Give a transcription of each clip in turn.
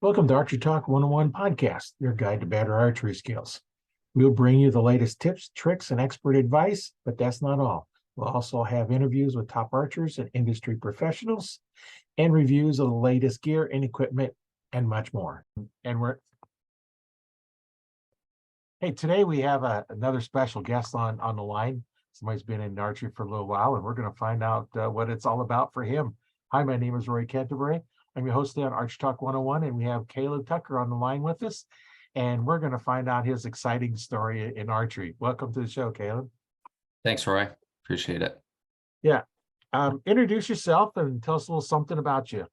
Welcome to Archery Talk 101 podcast, your guide to better archery skills. We'll bring you the latest tips, tricks, and expert advice, but that's not all. We'll also have interviews with top archers and industry professionals and reviews of the latest gear and equipment and much more. Today we have another special guest on the line. Somebody's been in archery for a little while, and we're going to find out what it's all about for him. Hi, my name is Roy Canterbury. I'm your host on Archery Talk 101, and we have Caleb Tucker on the line with us, and we're going to find out his exciting story in archery. Welcome to the show, Caleb. Thanks, Roy. Appreciate it. Yeah. Introduce yourself and tell us a little something about you.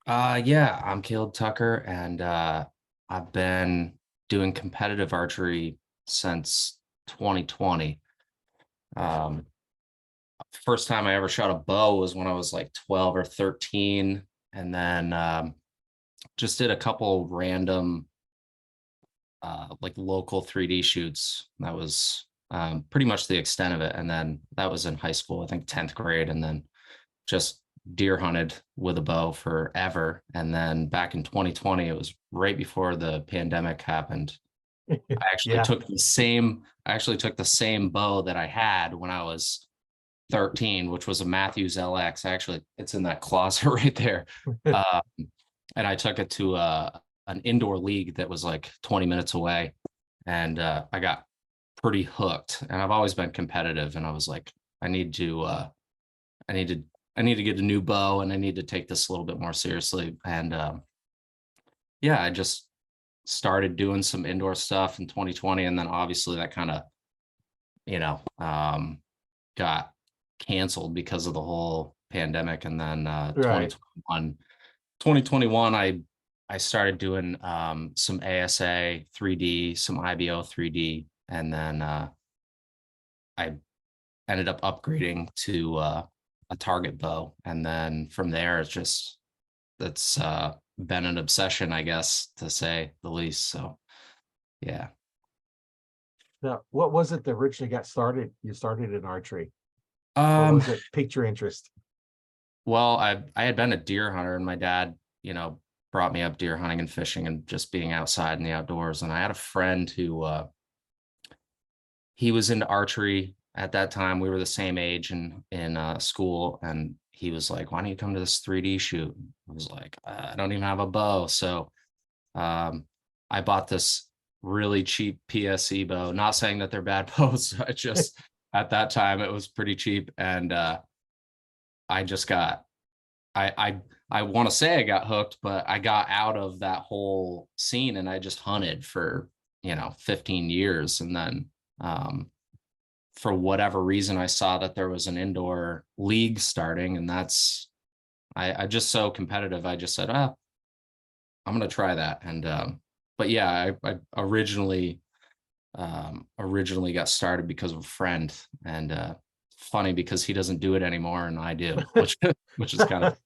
Yeah, I'm Caleb Tucker, and I've been doing competitive archery since 2020. First time I ever shot a bow was when I was like 12 or 13. And then just did a couple random like local 3D shoots. That was pretty much the extent of it. And then that was in high school, I think 10th grade, and then just deer hunted with a bow forever. And then back in 2020, it was right before the pandemic happened. I actually took the same bow that I had when I was 13, which was a Matthews LX. It's in that closet right there. And I took it to an indoor league that was like 20 minutes away, and I got pretty hooked. And I've always been competitive, and I was like, I need to get a new bow, and I need to take this a little bit more seriously. And I just started doing some indoor stuff in 2020, and then obviously that kind of got canceled because of the whole pandemic. And then 2021 I started doing some ASA 3D, some IBO 3D, and then I ended up upgrading to a target bow. And then from there it's been an obsession, I guess, to say the least. So yeah. Now, what was it that originally got started? You started in archery. What was it piqued your interest? Well, I had been a deer hunter, and my dad, brought me up deer hunting and fishing and just being outside in the outdoors. And I had a friend who he was into archery at that time. We were the same age in school, and he was like, "Why don't you come to this 3D shoot?" I was like, "I don't even have a bow." So I bought this really cheap PSE bow. Not saying that they're bad bows. I just at that time it was pretty cheap, and I just got I want to say I got hooked, but I got out of that whole scene, and I just hunted for 15 years. And then for whatever reason, I saw that there was an indoor league starting, and I just so competitive. I just said, I'm gonna try that. And but yeah, I originally got started because of a friend, and funny because he doesn't do it anymore and I do, which is kind of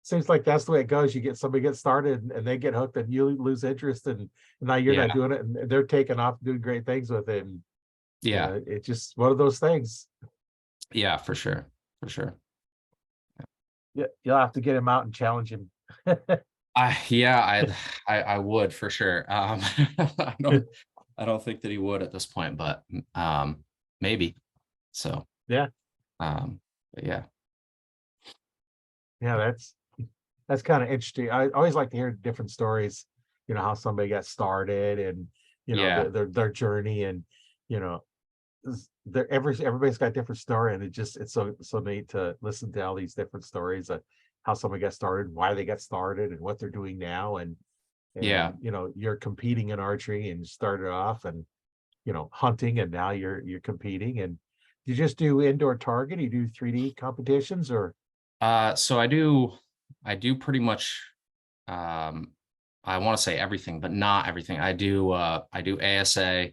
Seems like that's the way it goes. Somebody gets started and they get hooked, and you lose interest, and now you're not doing it, and they're taking off doing great things with it. And it's just one of those things. Yeah, for sure. Yeah, you'll have to get him out and challenge him. I would for sure. I don't think that he would at this point, but maybe. So yeah. But yeah. Yeah, that's kind of interesting. I always like to hear different stories, how somebody got started, and their journey, and everybody's got a different story, and it's so neat to listen to all these different stories of how somebody got started, why they got started, and what they're doing now. And you're competing in archery, and you started off and hunting, and now you're competing. And you just do indoor target? You do 3D competitions, or so I do pretty much I want to say everything, but not everything. I do ASA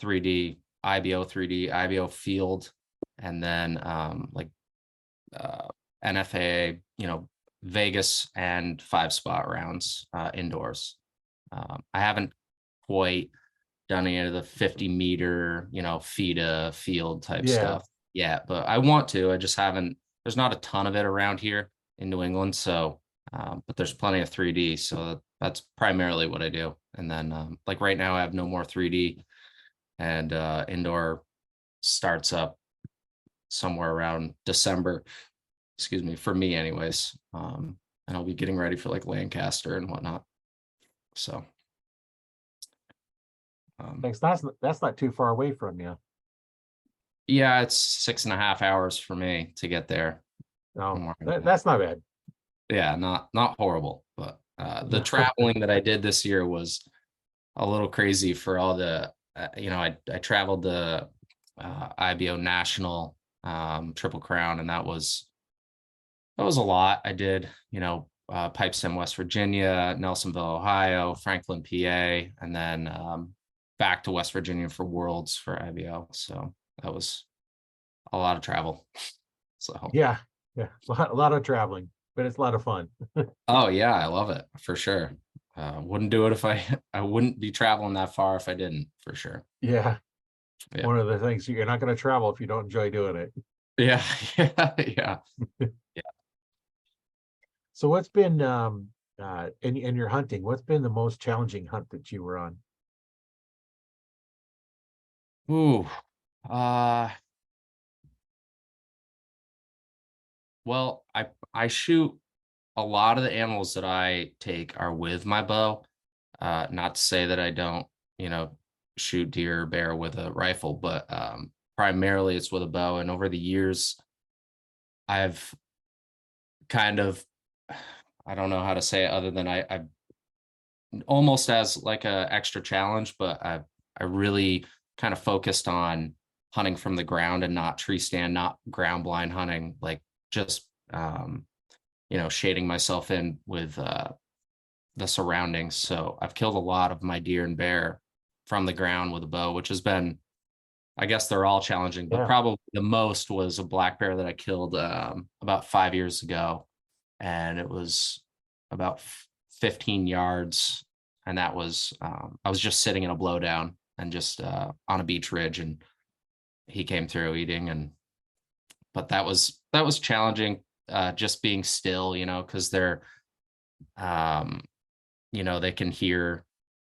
3D, IBO 3D, IBO field, and then NFA, Vegas and 5-spot rounds indoors. I haven't quite done any of the 50-meter, FIDA field type stuff yet, but I want to. I just haven't. There's not a ton of it around here in New England, so But there's plenty of 3D, so that's primarily what I do. And then like right now I have no more 3D, and indoor starts up somewhere around December, excuse me, for me anyways. And I'll be getting ready for like Lancaster and whatnot. So Thanks. That's not too far away from you. yeah, it's 6.5 hours for me to get there No, from where I'm at. that's not bad. Yeah, not horrible, but the traveling that I did this year was a little crazy for all the I traveled the IBO National Triple Crown, and that was a lot. I did, Pipestem, West Virginia, Nelsonville, Ohio, Franklin, PA, and then back to West Virginia for Worlds for IBO. So that was a lot of travel. So Yeah, yeah, a lot of traveling, but it's a lot of fun. oh yeah, I love it for sure. Wouldn't do it if I wouldn't be traveling that far if I didn't, for sure. Yeah, Yeah. one of the things, you're not going to travel if you don't enjoy doing it. Yeah. Yeah. Yeah. So what's been in your hunting, what's been the most challenging hunt that you were on? Ooh. Uh well, I shoot a lot of the animals that I take are with my bow. Not to say that I don't, you know, shoot deer or bear with a rifle, but primarily it's with a bow. And over the years, I've kind of, I don't know how to say it other than I almost as like a extra challenge, but I really kind of focused on hunting from the ground and not tree stand, not ground blind hunting, like just shading myself in with the surroundings. So I've killed a lot of my deer and bear from the ground with a bow, which has been, I guess they're all challenging, but Yeah, probably the most was a black bear that I killed about 5 years ago, and it was about 15 yards, and that was I was just sitting in a blowdown and just on a beach ridge, and he came through eating, and but that was challenging, just being still, because they're um, they can hear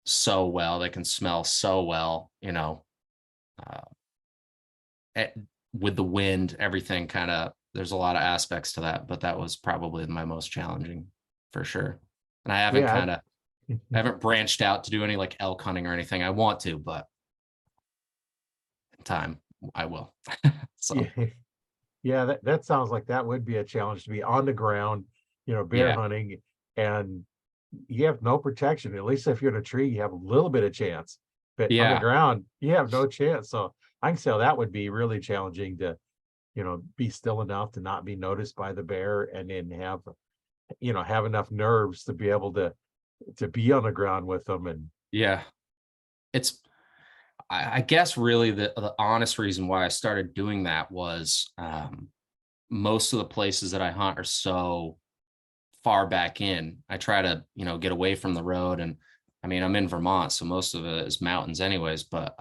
so well, they can smell so well, uh, eh, with the wind, everything kind of, there's a lot of aspects to that, but that was probably my most challenging for sure. And yeah. I haven't branched out to do any like elk hunting or anything. I want to, but in time I will. Yeah, So yeah, that sounds like that would be a challenge, to be on the ground, bear yeah, hunting, and you have no protection. At least if you're in a tree, you have a little bit of chance, but on the yeah, ground, you have no chance. So I can see how that would be really challenging to, be still enough to not be noticed by the bear, and then have enough nerves to be able to be on the ground with them. And yeah. It's I guess really the honest reason why I started doing that was most of the places that I hunt are so far back in. I try to, get away from the road. And I mean, I'm in Vermont, so most of it is mountains anyways. But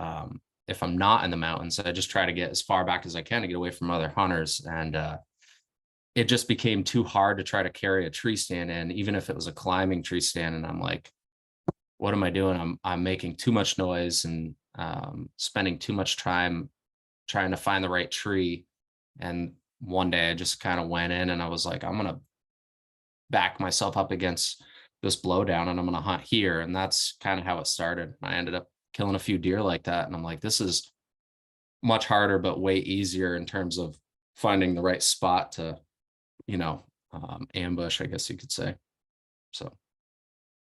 if I'm not in the mountains, I just try to get as far back as I can to get away from other hunters. And it just became too hard to try to carry a tree stand in, even if it was a climbing tree stand. And I'm like, what am I doing? I'm making too much noise and spending too much time trying to find the right tree. And one day I just kind of went in and I was like, I'm gonna back myself up against this blowdown and I'm going to hunt here. And that's kind of how it started. I ended up killing a few deer like that. And I'm like, this is much harder, but way easier in terms of finding the right spot to, ambush, I guess you could say. So,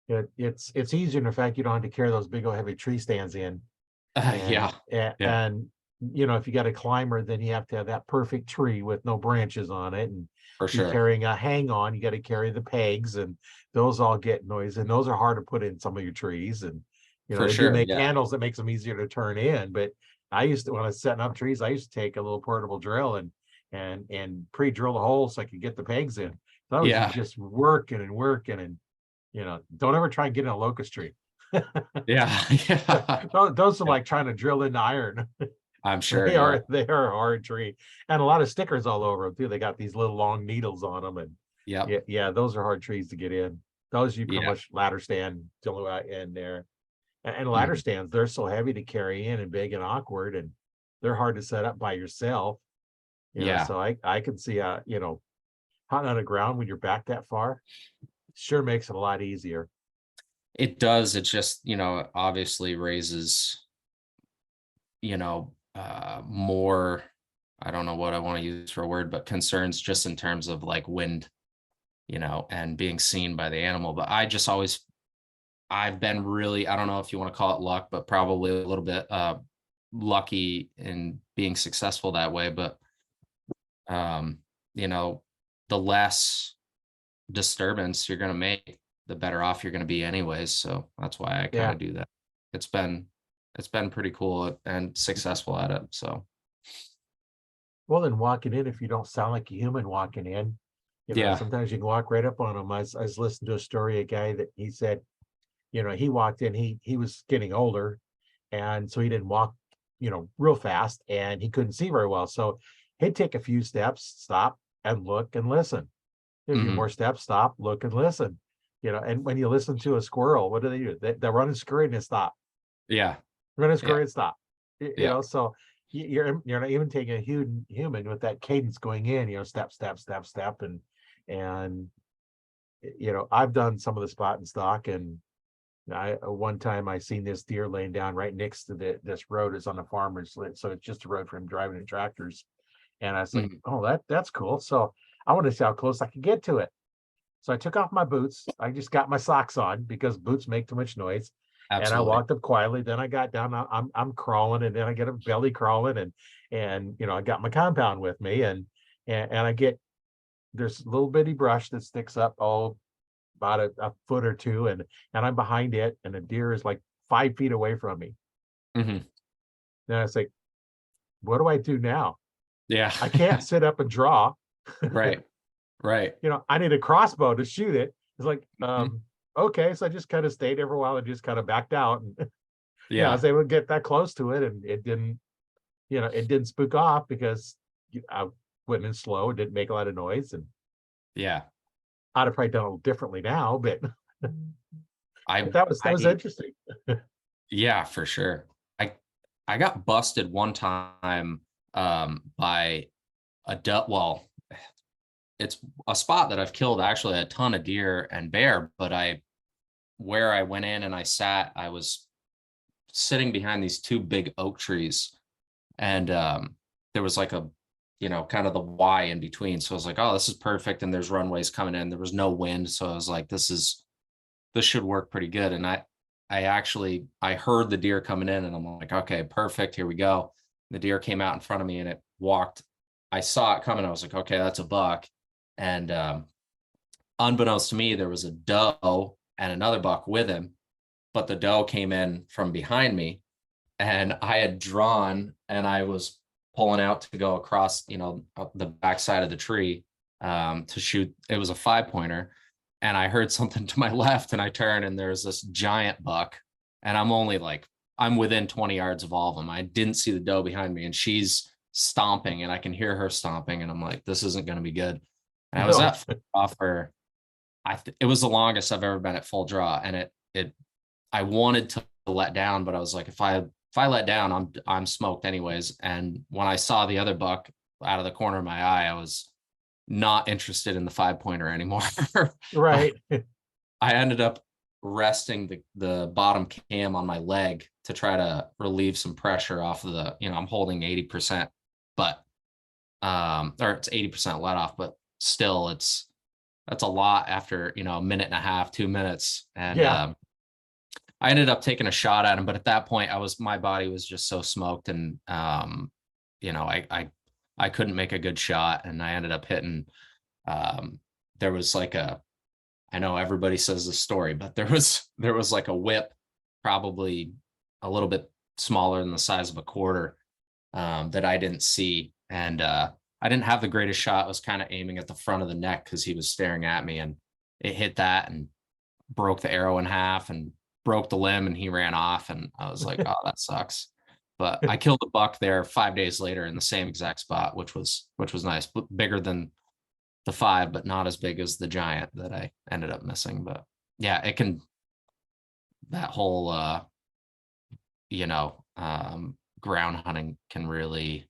it's easier. In fact, you don't have to carry those big old heavy tree stands in. And yeah, yeah, if you got a climber, then you have to have that perfect tree with no branches on it. And for if you're sure. carrying a hang on, you got to carry the pegs, and those all get noise, and those are hard to put in some of your trees. And For they do sure. make Yeah. handles that makes them easier to turn in. But I used to, when I was setting up trees, I used to take a little portable drill and pre-drill the holes so I could get the pegs in. So I was Yeah. just working and working, and don't ever try and get in a locust tree. Yeah. Yeah. Those are Yeah. like trying to drill into iron. I'm sure. They Yeah. are a hard tree, and a lot of stickers all over them too. They got these little long needles on them, and Yep. Yeah, yeah, those are hard trees to get in. Those you pretty Yeah. much ladder stand till out in there. And ladder Mhm. stands, they're so heavy to carry in and big and awkward, and they're hard to set up by yourself. Yeah. So I can see hunting on the ground when you're back that far sure makes it a lot easier. It does. It just, obviously raises, more, I don't know what I want to use for a word, but concerns just in terms of like wind, and being seen by the animal. But I've been really, I don't know if you want to call it luck, but probably a little bit lucky in being successful that way. But um, you know, the less disturbance you're gonna make, the better off you're gonna be anyways. So that's why I kind Yeah. of do that. It's been it's been pretty cool and successful at it. So Well, then walking in, if you don't sound like a human walking in, yeah. sometimes you can walk right up on them. I was listening to a story, a guy that he said, he walked in, he was getting older, and so he didn't walk, real fast, and he couldn't see very well. So he'd take a few steps, stop and look and listen. A few Hmm. more steps, stop, look and listen. And when you listen to a squirrel, what do? They run and scurry and stop. Yeah. Run and Yeah. scurry and stop. Yeah. So you're not even taking a human with that cadence going in, step, step, step, step, and I've done some of the spot and stock, and I one time I seen this deer laying down right next to this road is on the farmer's land, so it's just a road for him driving the tractors. And I was like, Mhm. oh, that's cool. So I want to see how close I could get to it. So I took off my boots. I just got my socks on because boots make too much noise. And I Absolutely. walked up quietly. Then I got down. I'm crawling, and then I get a belly crawling, and I got my compound with me, and I get there's a little bitty brush that sticks up about a foot or two, and I'm behind it, and the deer is like 5 feet away from me. Hmm. Then I was like, what do I do now? Yeah. I can't sit up and draw. Right. Right. I need a crossbow to shoot it. It's like, Mhm. okay. So I just kind of stayed there for a while and just kind of backed out. And I Yeah. was able to get that close to it, and it didn't spook off because I went in slow. It didn't make a lot of noise, and Yeah. I'd have probably done a little differently now, but but I that was I interesting. Yeah, for sure. I I got busted one time by a duck. Well, it's a spot that I've killed actually a ton of deer and bear, but where I went in and I sat, I was sitting behind these two big oak trees, and there was like a, kind of the Y in between. So I was like, oh, this is perfect. And there's runways coming in. There was no wind. So I was like, this should work pretty good. And I heard the deer coming in, and I'm like, okay, perfect. Here we go. The deer came out in front of me and it walked. I saw it coming. I was like, okay, that's a buck. And unbeknownst to me, there was a doe and another buck with him, but the doe came in from behind me, and I had drawn and I was pulling out to go across, up the backside of the tree to shoot. It was a 5-pointer, and I heard something to my left, and I turned, and there's this giant buck, and I'm within 20 yards of all of them. I didn't see the doe behind me, and she's stomping, and I can hear her stomping, and I'm like, this isn't going to be good. And I was No. at full draw for it was the longest I've ever been at full draw, and it I wanted to let down, but I was like, if I let down, I'm smoked anyways. And when I saw the other buck out of the corner of my eye, I was not interested in the 5-pointer anymore. Right. I ended up resting the bottom cam on my leg to try to relieve some pressure off of I'm holding 80%, but or it's 80% let off, but still that's a lot after, a minute and a half, 2 minutes. And Yeah. I ended up taking a shot at him, but at that point my body was just so smoked, and I couldn't make a good shot, and I ended up hitting um there was like I know everybody says this story, but there was like a whip, probably a little bit smaller than the size of a quarter, that I didn't see. And I didn't have the greatest shot. I was kind of aiming at the front of the neck because he was staring at me, and it hit that and broke the arrow in half and broke the limb, and he ran off. And I was like, oh, that sucks. But I killed a buck there 5 days later in the same exact spot, which was nice, but bigger than the 5, but not as big as the giant that I ended up missing. But yeah, it can, that whole you know, ground hunting can really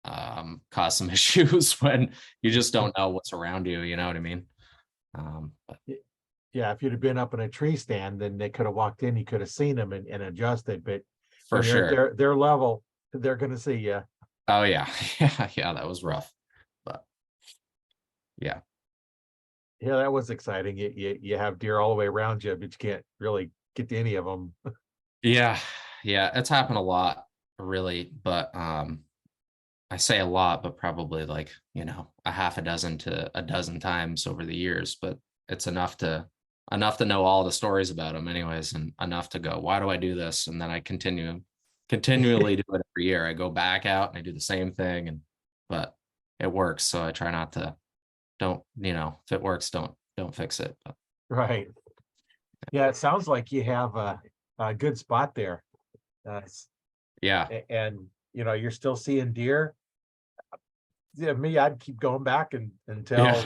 cause some issues when you just don't know what's around you, you know what I mean? But Yeah, if you'd have been up in a tree stand, then they could have walked in, you could have seen them and adjusted, but for when you're at sure. their level, they're gonna see you. Oh yeah. Yeah, that was rough. But yeah. Yeah, that was exciting. You have deer all the way around you, but you can't really get to any of them. Yeah. Yeah, it's happened a lot, really, but I say a lot, but probably like, you know, a half a dozen to a dozen times over the years, but it's enough to know all the stories about them anyways, and enough to go, why do I do this? And then I continually do it every year. I go back out and I do the same thing, and but it works. So I try not to, don't, you know, if it works, don't fix it. But Right. Yeah, it sounds like you have a good spot there. yeah, And you're still seeing deer. Yeah, me, I'd keep going back and yeah, until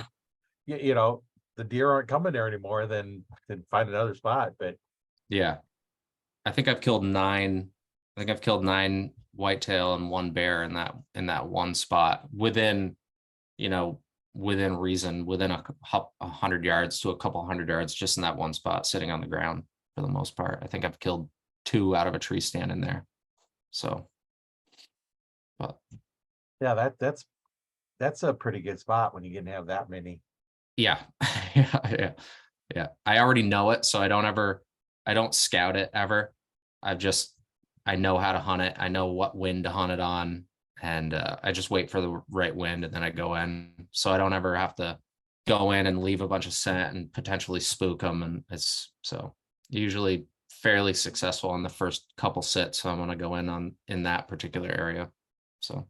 you know the deer aren't coming there anymore, then find another spot. But yeah. I think I've killed 9. I think I've killed 9 whitetail and 1 bear in that one spot within, you know, within reason, within a 100 yards to a couple hundred yards, just in that one spot, sitting on the ground for the most part. I think I've killed 2 out of a tree stand in there. So, but yeah, that's a pretty good spot when you can have that many. yeah, yeah, yeah, yeah. I already know it, so I don't scout it ever. I've just, I know how to hunt it. I know what wind to hunt it on, and I just wait for the right wind, and then I go in. So I don't ever have to go in and leave a bunch of scent and potentially spook them. And it's so usually fairly successful in the first couple sits. So I'm going to go in that particular area. So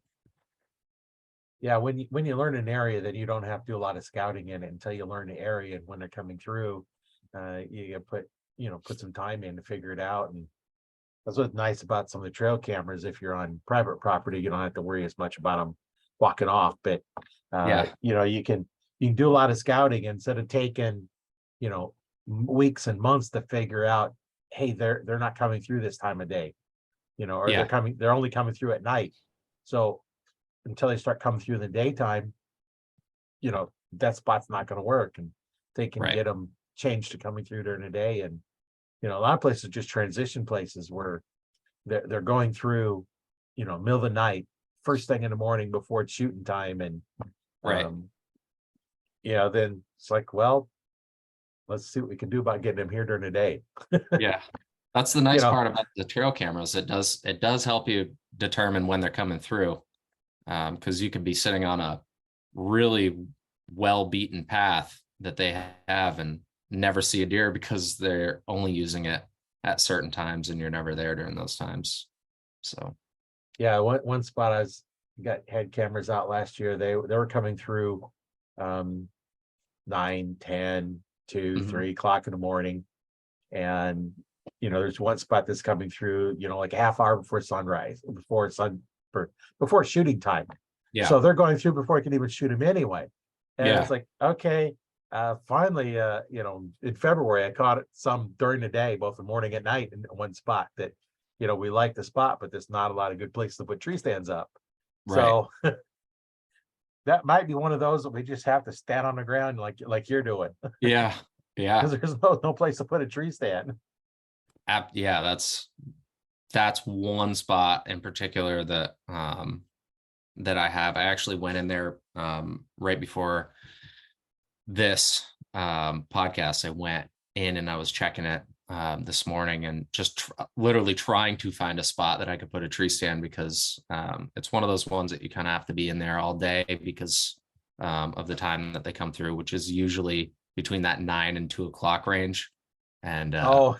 Yeah, when you learn an area, then you don't have to do a lot of scouting in it until you learn the area. And when they're coming through, you put some time in to figure it out. And that's what's nice about some of the trail cameras. If you're on private property, you don't have to worry as much about them walking off. But yeah, you can do a lot of scouting instead of taking, weeks and months to figure out, hey, they're not coming through this time of day, or yeah, they're only coming through at night. So until they start coming through in the daytime, that spot's not going to work, and they can right, get them changed to coming through during the day. And a lot of places just transition places where they're going through, middle of the night, first thing in the morning before it's shooting time. And right. um then it's like, well, let's see what we can do about getting them here during the day. Yeah. That's the you nice know part about the trail cameras. It does help you determine when they're coming through. Because you could be sitting on a really well beaten path that they have and never see a deer because they're only using it at certain times and you're never there during those times. So yeah, one spot had cameras out last year. They were coming through 9, 10, 2, mhm. 3 o'clock in the morning. And there's one spot that's coming through, like a half hour before sunrise, before shooting time. Yeah, So they're going through before I can even shoot them anyway. And it's yeah, like, okay, finally, in February, I caught it some during the day, both the morning and night, in one spot that, we like the spot, but there's not a lot of good places to put tree stands up. right. So that might be one of those that we just have to stand on the ground like you're doing, Yeah, because yeah, there's no place to put a tree stand. yeah. That's one spot in particular that I have. I actually went in there right before this podcast. I went in and I was checking it this morning and just literally trying to find a spot that I could put a tree stand, because it's one of those ones that you kind of have to be in there all day because of the time that they come through, which is usually between that 9 and 2 o'clock range. And Oh,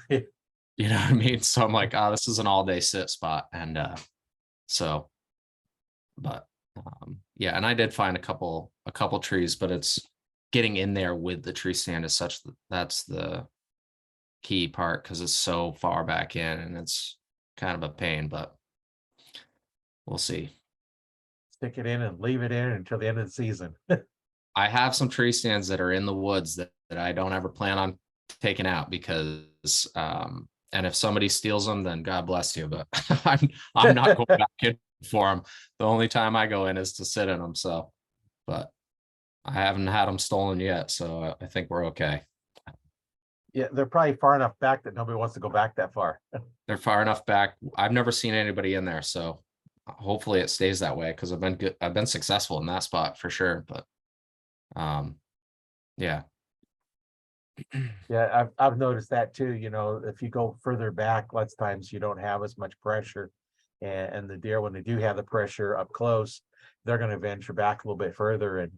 you know what I mean? So I'm like, oh, this is an all day sit spot. And so, but yeah, and I did find a couple trees, but it's getting in there with the tree stand is that's the key part, because it's so far back in and it's kind of a pain, but we'll see. stick it in and leave it in until the end of the season. I have some tree stands that are in the woods that I don't ever plan on taking out because and if somebody steals them, then God bless you. But I'm not going back in for them. The only time I go in is to sit in them. So, but I haven't had them stolen yet, so I think we're okay. Yeah, they're probably far enough back that nobody wants to go back that far. They're far enough back. I've never seen anybody in there, so hopefully it stays that way because I've been good. I've been successful in that spot for sure. But yeah. Yeah, I've noticed that too. You know, if you go further back, lots of times you don't have as much pressure. And the deer, when they do have the pressure up close, they're going to venture back a little bit further. And,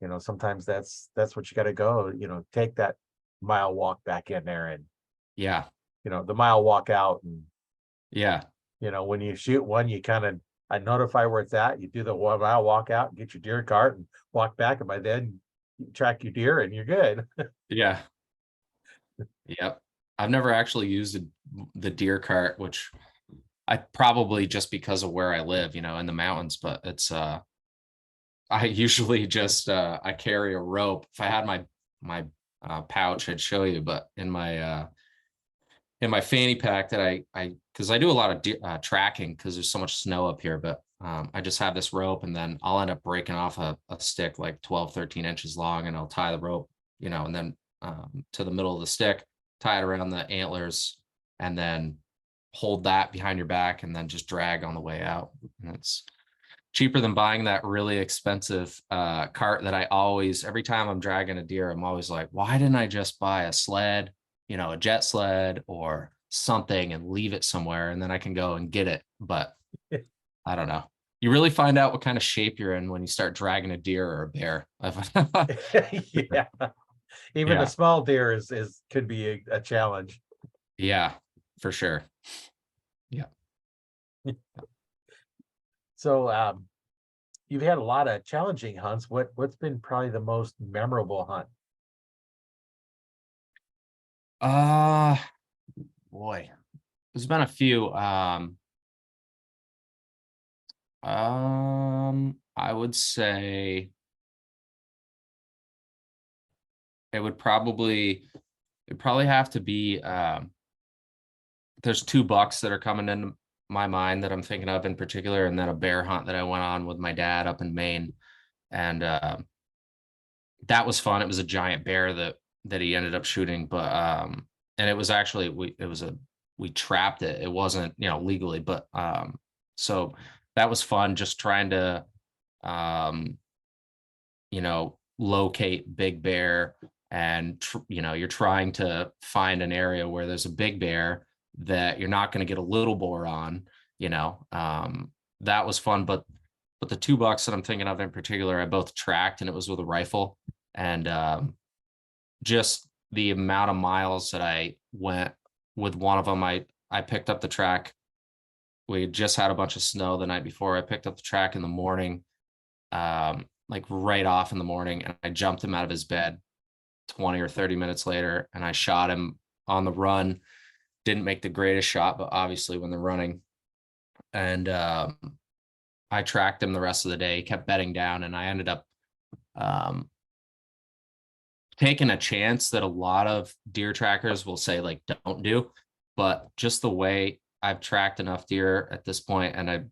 you know, sometimes that's what you got to go, you know, take that mile walk back in there and, Yeah. you know, the mile walk out. And, Yeah. you know, when you shoot one, you kind of, I notify where it's at. You do the 1 mile walk out, get your deer cart and walk back. And by then you track your deer and you're good. Yeah. Yep. I've never actually used the deer cart, which I probably just because of where I live, you know, in the mountains, but it's I usually just I carry a rope. If I had my pouch, I'd show you, but in my fanny pack that I because I do a lot of tracking because there's so much snow up here, but I just have this rope and then I'll end up breaking off a stick like 12, 13 inches long and I'll tie the rope, you know, and then to the middle of the stick, tie it around the antlers and then hold that behind your back and then just drag on the way out. And it's cheaper than buying that really expensive cart that I always, every time I'm dragging a deer, I'm always like, why didn't I just buy a sled, you know, a jet sled or something and leave it somewhere and then I can go and get it. But I don't know. You really find out what kind of shape you're in when you start dragging a deer or a bear. Yeah. Even Yeah. a small deer is could be a challenge. Yeah, for sure. Yeah. So you've had a lot of challenging hunts. What's been probably the most memorable hunt? Uh boy. There's been a few. I would say it'd probably have to be there's 2 bucks that are coming into my mind that I'm thinking of in particular, and then a bear hunt that I went on with my dad up in Maine. And that was fun. It was a giant bear that he ended up shooting, but and it was actually we trapped it. It wasn't, you know, legally, but so that was fun just trying to you know, locate big bear and you know, you're trying to find an area where there's a big bear that you're not going to get a little boar on, you know. That was fun, but the 2 bucks that I'm thinking of in particular, I both tracked and it was with a rifle. And just the amount of miles that I went with one of them, I picked up the track. We had just had a bunch of snow the night before. I picked up the track in the morning, like right off in the morning, and I jumped him out of his bed 20 or 30 minutes later, and I shot him on the run. Didn't make the greatest shot, but obviously when they're running. And I tracked him the rest of the day, kept bedding down, and I ended up taking a chance that a lot of deer trackers will say like don't do, but just the way I've tracked enough deer at this point and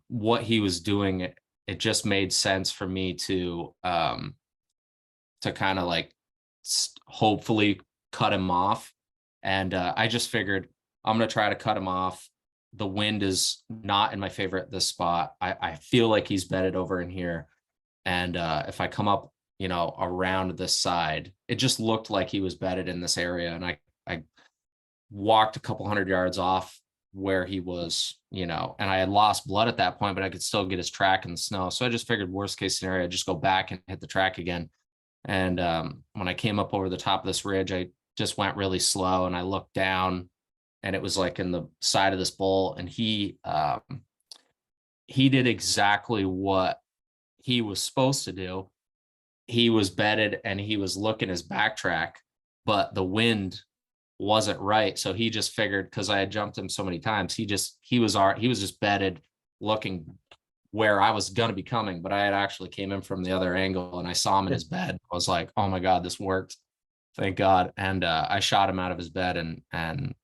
what he was doing, it just made sense for me to kind of like hopefully cut him off. And I just figured I'm going to try to cut him off. The wind is not in my favorite this spot. I feel like he's bedded over in here. And if I come up, you know, around this side, it just looked like he was bedded in this area. And I walked a couple 100 yards off where he was, you know, and I had lost blood at that point, but I could still get his track in the snow. So I just figured worst case scenario, I'd just go back and hit the track again. And when I came up over the top of this ridge, I just went really slow and I looked down and it was like in the side of this bowl. And he did exactly what he was supposed to do. He was bedded and he was looking his backtrack, but the wind wasn't right. So he just figured, because I had jumped him so many times, he was just bedded looking where I was gonna be coming, but I had actually came in from the other angle and I saw him in his bed. I was like, oh my God, this worked. Thank God. And I shot him out of his bed, and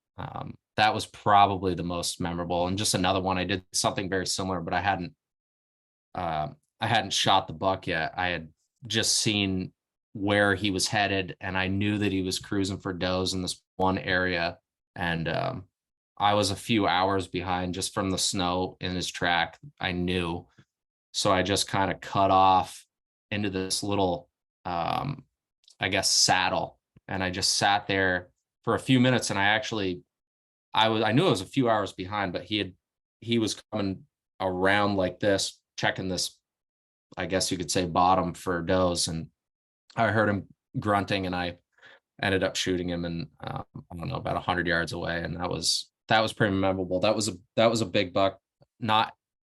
that was probably the most memorable. And just another one, I did something very similar, but uh, I hadn't shot the buck yet. I had just seen where he was headed, and I knew that he was cruising for does in this one area. And I was a few hours behind just from the snow in his track. I knew. So I just kind of cut off into this little, I guess, saddle. And I just sat there for a few minutes. And I knew I was a few hours behind, but he was coming around like this, checking this, I guess you could say, bottom for does. And I heard him grunting, and I ended up shooting him, and I don't know, about 100 yards away. And that was pretty memorable. That was a big buck, not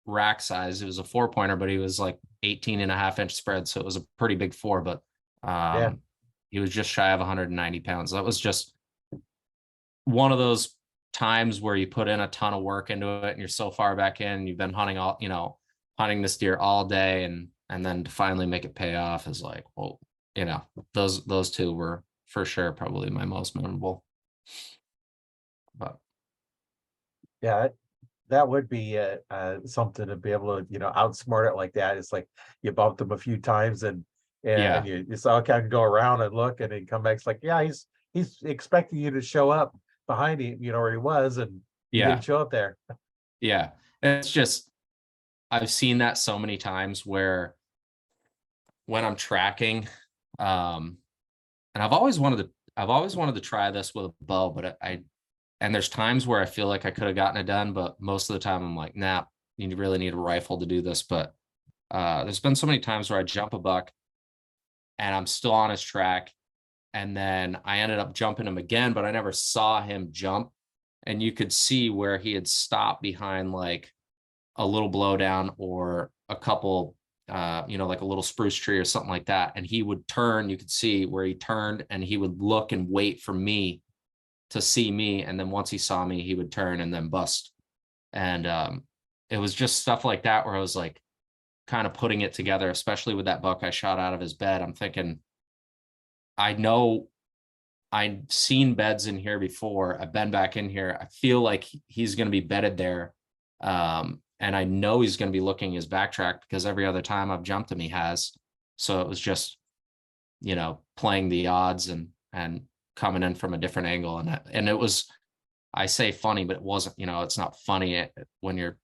rack size. It was a 4-pointer, but he was like 18.5-inch spread. So it was a pretty big four, but Yeah. he was just shy of 190 pounds. That was just one of those times where you put in a ton of work into it and you're so far back in, you've been hunting hunting this deer all day, and then to finally make it pay off is like, well, those two were for sure probably my most memorable. But Yeah, that would be something to be able to, outsmart it like that. It's like you bumped him a few times, and yeah, you saw kind of go around and look, and he come back. It's like, yeah, he's expecting you to show up behind him, where he was, and you yeah, didn't show up there. yeah. It's just, I've seen that so many times where when I'm tracking, and I've always wanted to try this with a bow, but and there's times where I feel like I could have gotten it done, but most of the time I'm like, nah, you really need a rifle to do this. But there's been so many times where I jump a buck and I'm still on his track, and then I ended up jumping him again, but I never saw him jump. And you could see where he had stopped behind like a little blowdown or a couple, like a little spruce tree or something like that. And he would turn, you could see where he turned, and he would look and wait for me to see me. And then once he saw me, he would turn and then bust. And it was just stuff like that where I was like kind of putting it together, especially with that buck I shot out of his bed. I'm thinking, I know I'd seen beds in here before. I've been back in here. I feel like he's going to be bedded there. And I know he's going to be looking his backtrack because every other time I've jumped him, he has. So it was just, playing the odds and coming in from a different angle. And it was, I say funny, but it wasn't, it's not funny when you're,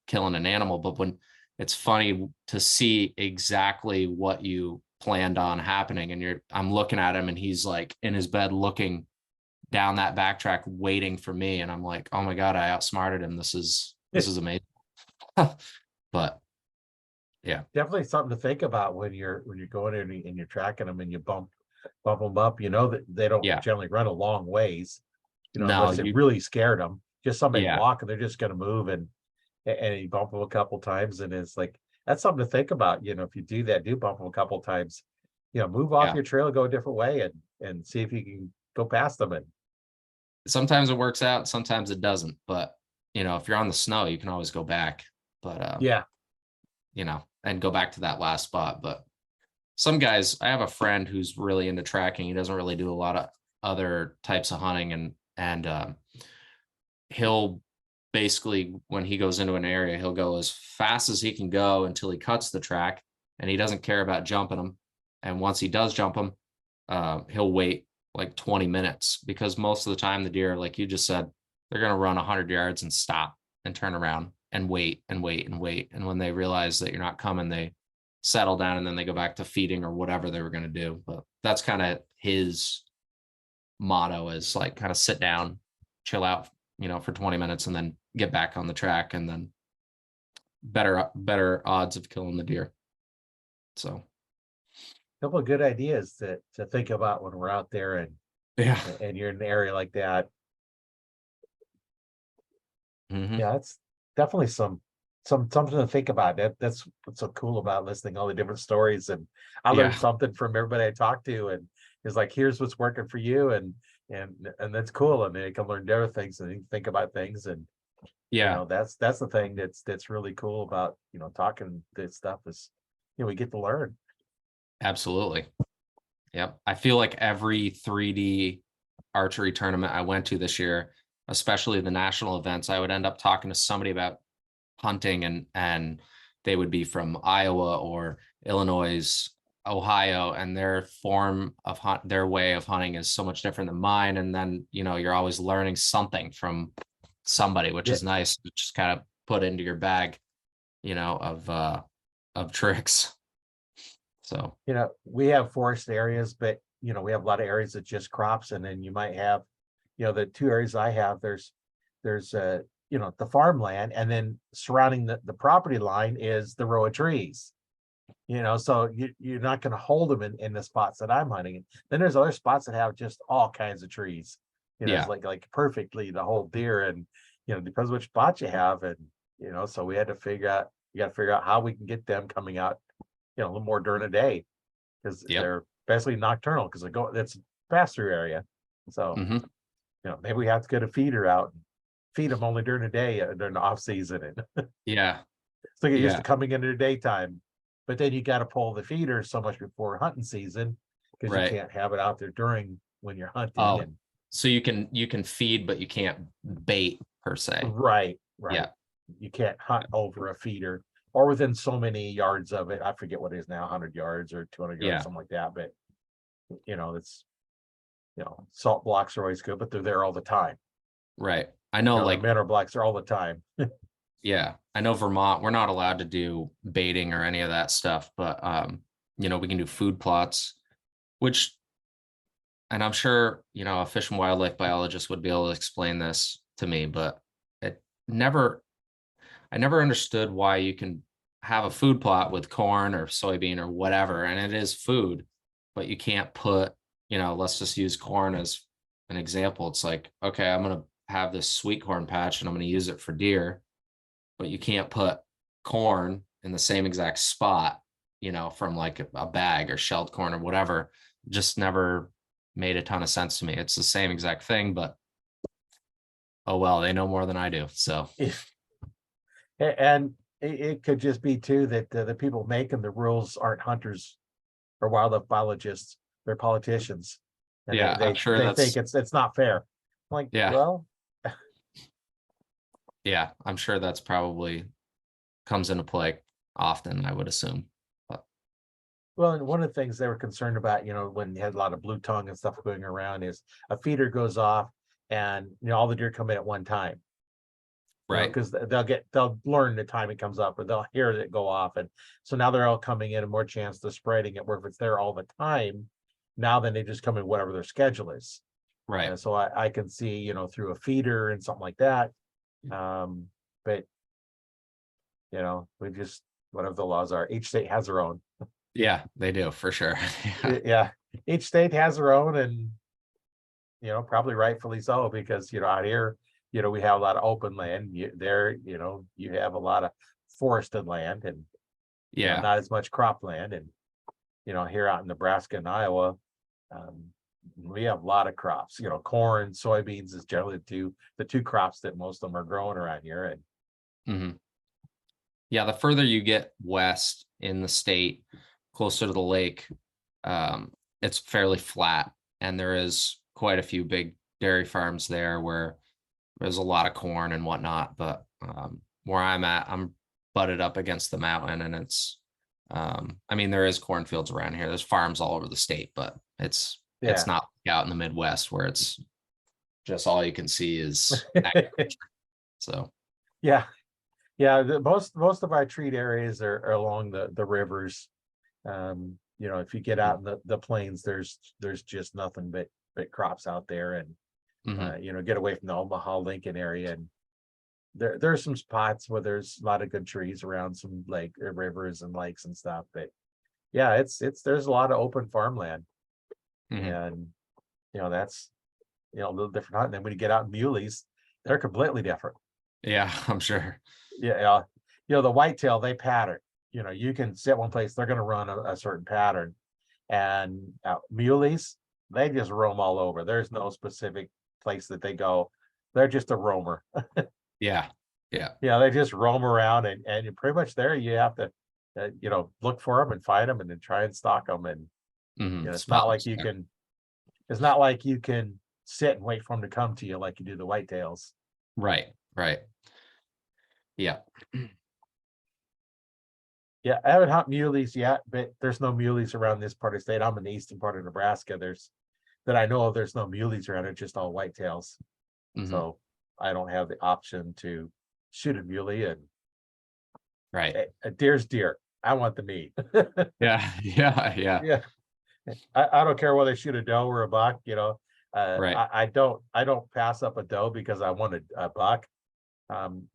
killing an animal, but when it's funny to see exactly what you planned on happening. And I'm looking at him and he's like in his bed looking down that backtrack, waiting for me. And I'm like, oh my God, I outsmarted him. This is amazing. But yeah, Definitely something to think about when you're going in and you're tracking them and you bump them up. You know that they don't yeah, generally run a long ways, no, unless it really scared them. Just somebody yeah, walking, they're just going to move, and you bump them a couple times, and it's like that's something to think about. If you do that, do bump them a couple times. Move off yeah. your trail, go a different way, and see if you can go past them. And Sometimes it works out, sometimes it doesn't. But if you're on the snow, you can always go back. But yeah, and go back to that last spot. But some guys, I have a friend who's really into tracking. He doesn't really do a lot of other types of hunting, and he'll basically, when he goes into an area, he'll go as fast as he can go until he cuts the track, and he doesn't care about jumping them. And once he does jump them, he'll wait like 20 minutes, because most of the time the deer, like you just said, they're going to run 100 yards and stop and turn around and wait and wait and wait. And when they realize that you're not coming, they settle down and then they go back to feeding or whatever they were going to do. But that's kind of his motto, is like kind of sit down, chill out, for 20 minutes and then get back on the track, and then better odds of killing the deer. So couple of good ideas to think about when we're out there yeah. and you're in an area like that. Mm-hmm. Yeah, it's definitely something to think about. That's what's so cool about listening all the different stories. And I learned Yeah. something from everybody I talked to, and it's like, here's what's working for you, and that's cool. And they can learn different things and think about things, and Yeah, That's the thing that's really cool about, talking this stuff is, we get to learn. absolutely. Yep. I feel like every 3D archery tournament I went to this year, especially the national events, I would end up talking to somebody about hunting, and they would be from Iowa or Illinois, Ohio, and their form of their way of hunting is so much different than mine. And then, you're always learning something from somebody, which Yeah, is nice to just kind of put into your bag, of tricks. So we have forest areas, but we have a lot of areas that just crops, and then you might have, the two areas I have, there's the farmland, and then surrounding the property line is the row of trees. So you're not going to hold them in the spots that I'm hunting. Then there's other spots that have just all kinds of trees. It's yeah, like perfectly to hold deer, and depends which spot you have, and so we had to figure out you got to figure out how we can get them coming out, a little more during the day, because yep. they're basically nocturnal, because it's a pass through area. So Hmm. maybe we have to get a feeder out and feed them only during the day, during the off season, and Yeah, so get used yeah, to coming into the daytime. But then you got to pull the feeder so much before hunting season, because you right. can't have it out there during when you're hunting. Oh, And so you can feed, but you can't bait per se. right, Yeah, right. You can't hunt over a feeder or within so many yards of it. I forget what it is now, 100 yards or 200 yards, yeah, something like that. But it's salt blocks are always good, but they're there all the time. right. I know, The like, mineral blocks are all the time. yeah, I know Vermont, we're not allowed to do baiting or any of that stuff, but we can do food plots, which, and I'm sure, a fish and wildlife biologist would be able to explain this to me, but it never, I never understood why you can have a food plot with corn or soybean or whatever, and it is food, but you can't put, let's just use corn as an example. It's like, okay, I'm going to have this sweet corn patch and I'm going to use it for deer, but you can't put corn in the same exact spot, from like a bag or shelled corn or whatever. Just never made a ton of sense to me. It's the same exact thing, but oh well, they know more than I do. So And it could just be too that the people making the rules aren't hunters or wildlife biologists, they're politicians, and they yeah, I'm they sure they think that's it's not fair. I'm like, yeah, well, yeah, I'm sure that's probably comes into play often, I would assume. But and one of the things they were concerned about, when you had a lot of blue tongue and stuff going around, is a feeder goes off, and all the deer come in at one time. right, Because they'll learn the time it comes up, or they'll hear it go off, and so now they're all coming in, and more chance to spreading it. Where if it's there all the time, now then they just come in whatever their schedule is. right. And so I can see, through a feeder and something like that. But we just, whatever the laws are, each state has their own. Yeah, they do for sure. Yeah. Yeah, each state has their own, and probably rightfully so, because out here, we have a lot of open land. You have a lot of forested land, and Yeah. not as much cropland. And here out in Nebraska and Iowa, um, we have a lot of crops. Corn, soybeans is generally the two crops that most of them are growing around here. And Mhm. Yeah, the further you get west in the state, closer to the lake, um, it's fairly flat, and there is quite a few big dairy farms there where there's a lot of corn and whatnot. But where I'm at, I'm butted up against the mountain, and I mean, there is cornfields around here. There's farms all over the state, but it's yeah. not like out in the Midwest where it's just all you can see is so Yeah, yeah, most of our treat areas are along the rivers. If you get out in the plains, there's just nothing but crops out there. And mhm. get away from the Omaha, Lincoln area, and there's some spots where there's a lot of good trees around some rivers and lakes and stuff. But yeah, it's there's a lot of open farmland. Mhm. And that's a little different. And then when you get out in muleys, they're completely different. Yeah, I'm sure. Yeah, the whitetail, they pattern. You can sit one place, they're going to run a certain pattern. And muleys, they just roam all over. There's no specific place that they go. They're just a roamer. Yeah. Yeah. They just roam around, and you're pretty much there. You have to, look for them and find them and then try and stalk them. And, it's not Spot. like it's not like you can sit and wait for them to come to you like you do the whitetails. Right. Right. Yeah. Yeah, I haven't hunted muleys yet, but there's no muleys around this part of the state. I'm in the eastern part of Nebraska. That I know of, there's no muleys around. It's just all whitetails. hmm So I don't have the option to shoot a muley, and Right. a deer's deer. I want the meat. Yeah. Yeah. Yeah. Yeah. I don't care whether I shoot a doe or a buck, Right. I don't pass up a doe because I want a buck.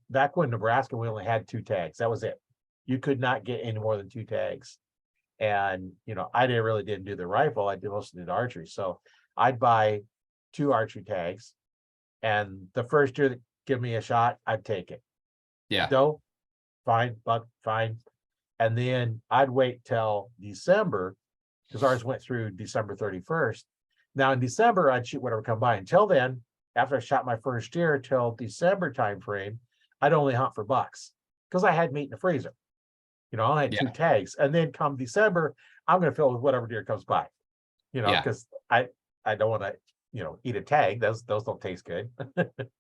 Back when Nebraska, we only had 2 tags. That was it. You could not get any more than 2 tags. And I didn't do the rifle. I did mostly did archery. So I'd buy 2 archery tags, and the first year that give me a shot, I'd take it. Yeah. Doe, fine, buck, fine. And then I'd wait till December, because ours went through December 31st. Now in December, I'd shoot whatever come by. Until then, after I shot my first deer till December timeframe, I'd only hunt for bucks because I had meat in the freezer. I only had Yeah. 2 tags. And then come December, I'm going to fill it with whatever deer comes by, Yeah. because I don't want to, eat a tag. Those don't taste good.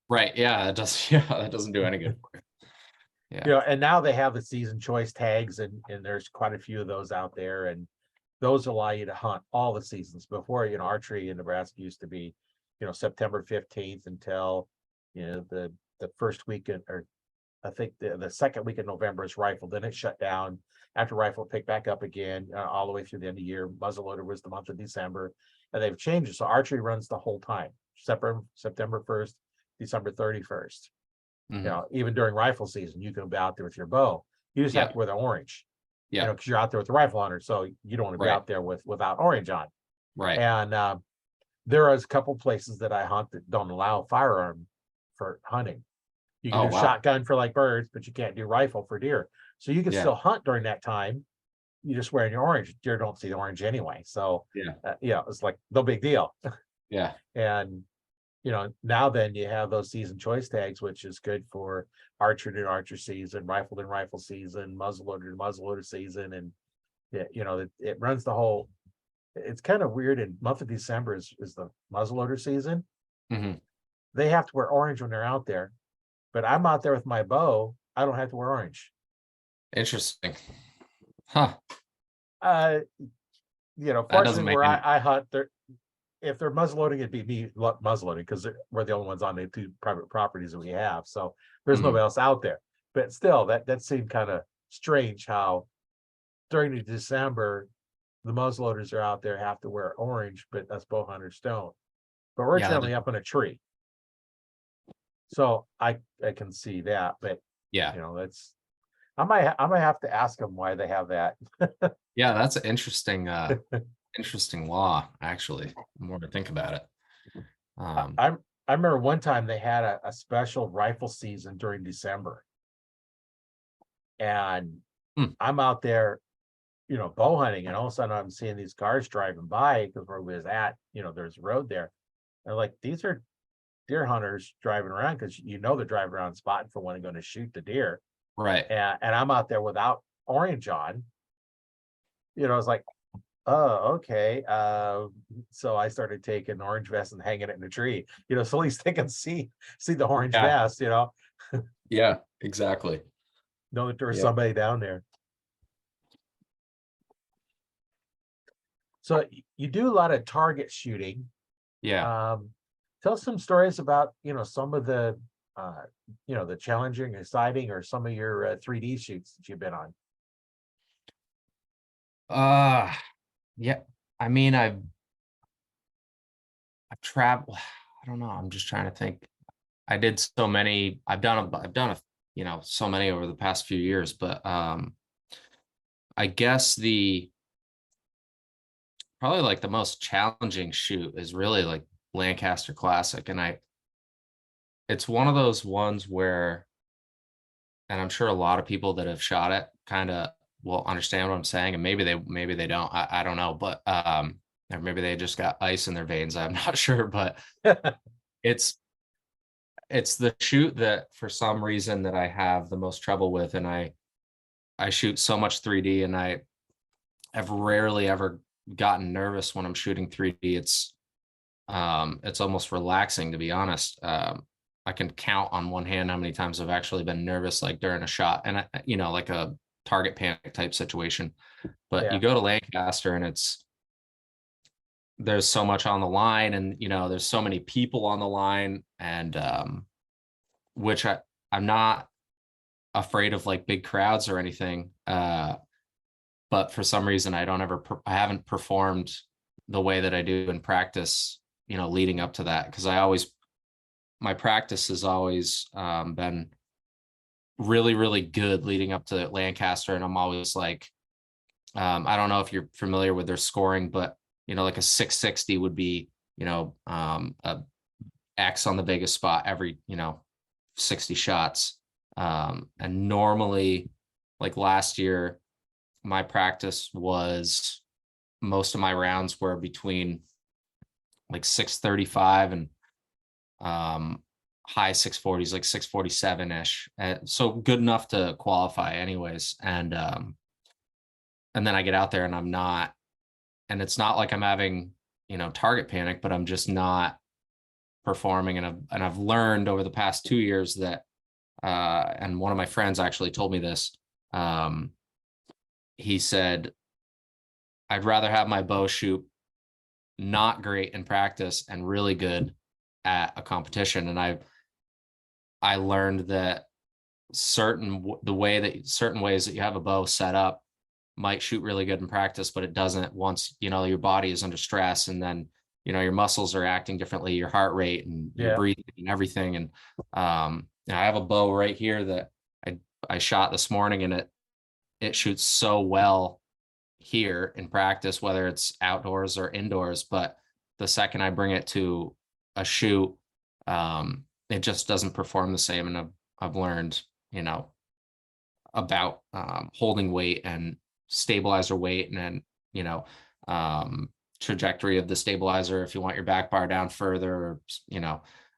Right. Yeah. It does. Yeah. That doesn't do any good for you. Yeah. And now they have the season choice tags, and there's quite a few of those out there, and those allow you to hunt all the seasons. Before, archery in Nebraska used to be, September 15th until, the first weekend, or I think the second week of November is rifle. Then it shut down. After rifle, picked back up again, all the way through the end of the year. Muzzleloader was the month of December, and they've changed it. So archery runs the whole time, September 1st, December 31st. Mhm. Even during rifle season, you can be out there with your bow. You just have Yeah. to wear the orange, Yeah. because you're out there with the rifle hunter. So you don't want to be Right. out there without orange on. Right. And there is a couple places that I hunt that don't allow firearm for hunting. You can Oh, do wow. shotgun for like birds, but you can't do rifle for deer. So you can Yeah. still hunt during that time. You just wearing your orange. Deer don't see the orange anyway. So Yeah. it's like no big deal. Yeah. And now then you have those season choice tags, which is good for archery and archer season, rifle and rifle season, muzzleloader and muzzleloader season. And it runs the whole. It's kind of weird. In month of December is the muzzleloader season. hmm They have to wear orange when they're out there, but I'm out there with my bow. I don't have to wear orange. Interesting. Huh. Uh, That doesn't fortunately, make where any. I hunt, if they're muzzleloading, it'd be me muzzleloading, because we're the only ones on the 2 private properties that we have. So there's Mhm. nobody else out there. But still, that seemed kind of strange how during the December, the muzzleloaders are out there, have to wear orange, but us bow hunters don't. But we're Yeah. generally up in a tree. So I can see that, but Yeah. that's I might have to ask them why they have that. Yeah. That's an interesting law, actually, the more to think about it. I remember one time they had a special rifle season during December, and Hmm. I'm out there, bow hunting, and all of a sudden I'm seeing these cars driving by, because where we was at, there's a road there. And like, these are deer hunters driving around, because they're driving around spotting for when they're going to shoot the deer. Right. And I'm out there without orange on. It's like, oh, okay. So I started taking orange vest and hanging it in a tree, so at least they can see the orange Yeah. vest, Yeah. Exactly. know that there was Yeah. somebody down there. So you do a lot of target shooting. Yeah. Tell some stories about, some of the, the challenging, exciting, or some of your 3D shoots that you've been on. Yeah. I mean, I've traveled. I don't know. I'm just trying to think. I did so many. I've done so many over the past few years, but I guess probably like the most challenging shoot is really like Lancaster Classic, and it's one of those ones where, and I'm sure a lot of people that have shot it kind of will understand what I'm saying, and maybe they don't. I don't know, but or maybe they just got ice in their veins. I'm not sure, but it's it's the shoot that for some reason that I have the most trouble with, and I shoot so much 3D, and I've rarely ever gotten nervous when I'm shooting 3D. It's almost relaxing, to be honest. I can count on one hand how many times I've actually been nervous, like during a shot, and like a target panic type situation. But you Yeah, go to Lancaster, and there's so much on the line, and there's so many people on the line, and which I'm not afraid of, like, big crowds or anything. But for some reason I haven't performed the way that I do in practice, leading up to that, because my practice has always been really, really good leading up to Lancaster. And I'm always like, I don't know if you're familiar with their scoring, but like a 660 would be, a X on the biggest spot every, 60 shots. And normally, like last year, my practice was, most of my rounds were between like 635 and high 640s, like 647 ish. So good enough to qualify anyways. And then I get out there and I'm not, and it's not like I'm having, target panic, but I'm just not performing. And I've learned over the past 2 years that, and one of my friends actually told me this. He said, I'd rather have my bow shoot not great in practice and really good at a competition. And I learned that certain ways that you have a bow set up might shoot really good in practice, but it doesn't once your body is under stress, and then your muscles are acting differently, your heart rate and your yeah, breathing and everything. And I have a bow right here that I shot this morning, and it shoots so well here in practice, whether it's outdoors or indoors. But the second I bring it to a shoot, it just doesn't perform the same. And I've learned, about holding weight and stabilizer weight, and then, trajectory of the stabilizer if you want your back bar down further, or,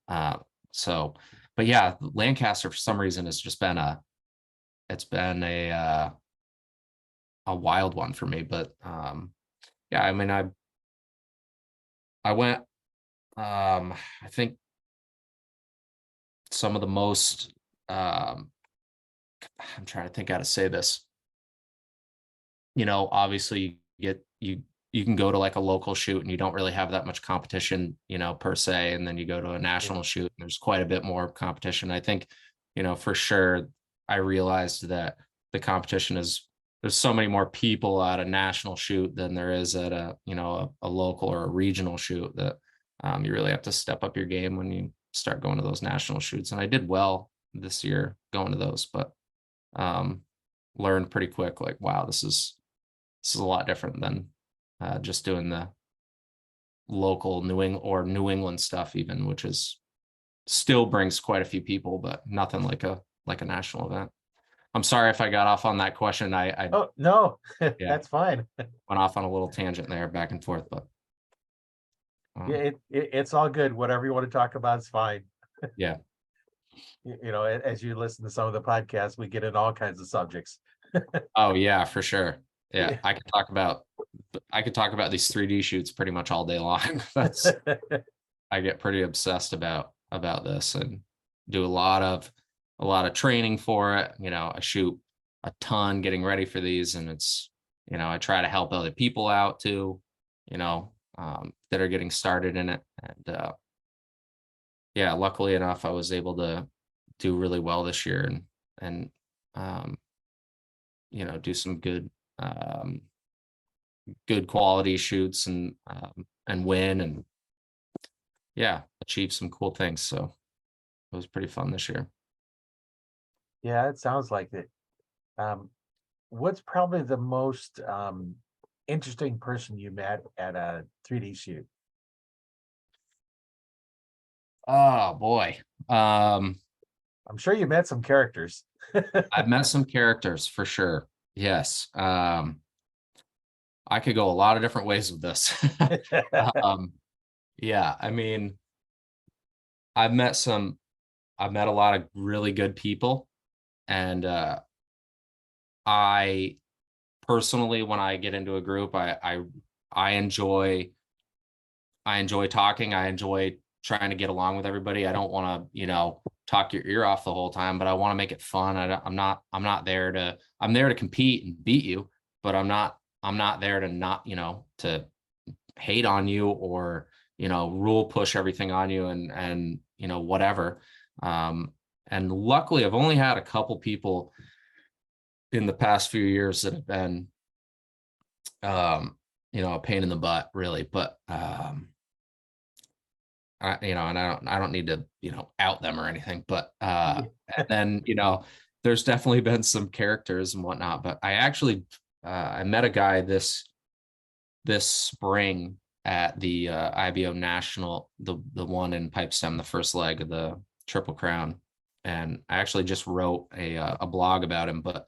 uh, so, but yeah, Lancaster for some reason has just been it's been a wild one for me. But yeah, I mean, I went, I think some of the most, I'm trying to think how to say this. Obviously you can go to like a local shoot and you don't really have that much competition, per se. And then you go to a yeah, national shoot and there's quite a bit more competition. I think, for sure, I realized that the competition there's so many more people at a national shoot than there is at a local or a regional shoot, that you really have to step up your game when you start going to those national shoots. And I did well this year going to those, but um, learned pretty quick, like, wow, this is a lot different than just doing the local New England stuff, even, which is still brings quite a few people, but nothing like a national event. I'm sorry if I got off on that question. I oh no, Yeah, that's fine. went off on a little tangent there, back and forth, but Yeah, um, it's all good. Whatever you want to talk about is fine. yeah. As you listen to some of the podcasts, we get in all kinds of subjects. Oh yeah, for sure. Yeah, Yeah. I could talk about these 3D shoots pretty much all day long. That's I get pretty obsessed about this, and do a lot of training for it. I shoot a ton getting ready for these, and I try to help other people out too, that are getting started in it. And yeah, luckily enough, I was able to do really well this year, and um, do some um, good quality shoots, and win, and yeah, achieve some cool things. So it was pretty fun this year. Yeah, it sounds like it. What's probably the most interesting person you met at a 3D shoot? Oh boy. I'm sure you met some characters. I've met some characters for sure. Yes. I could go a lot of different ways with this. um, yeah, I mean, I've met some I met a lot of really good people, and I personally, when I get into a group, I enjoy talking. I enjoy trying to get along with everybody. I don't want to, talk your ear off the whole time, but I want to make it fun. I'm not there to, I'm there to compete and beat you, but I'm not there to not, to hate on you or, rule push everything on you and, whatever. And luckily I've only had a couple people in the past few years that have been, a pain in the butt really, but, and I don't need to, out them or anything, but, Yeah. and then, there's definitely been some characters and whatnot, but I actually, I met a guy this spring at the, IBO National, the one in Pipestem, the first leg of the Triple Crown. And I actually just wrote a blog about him, but,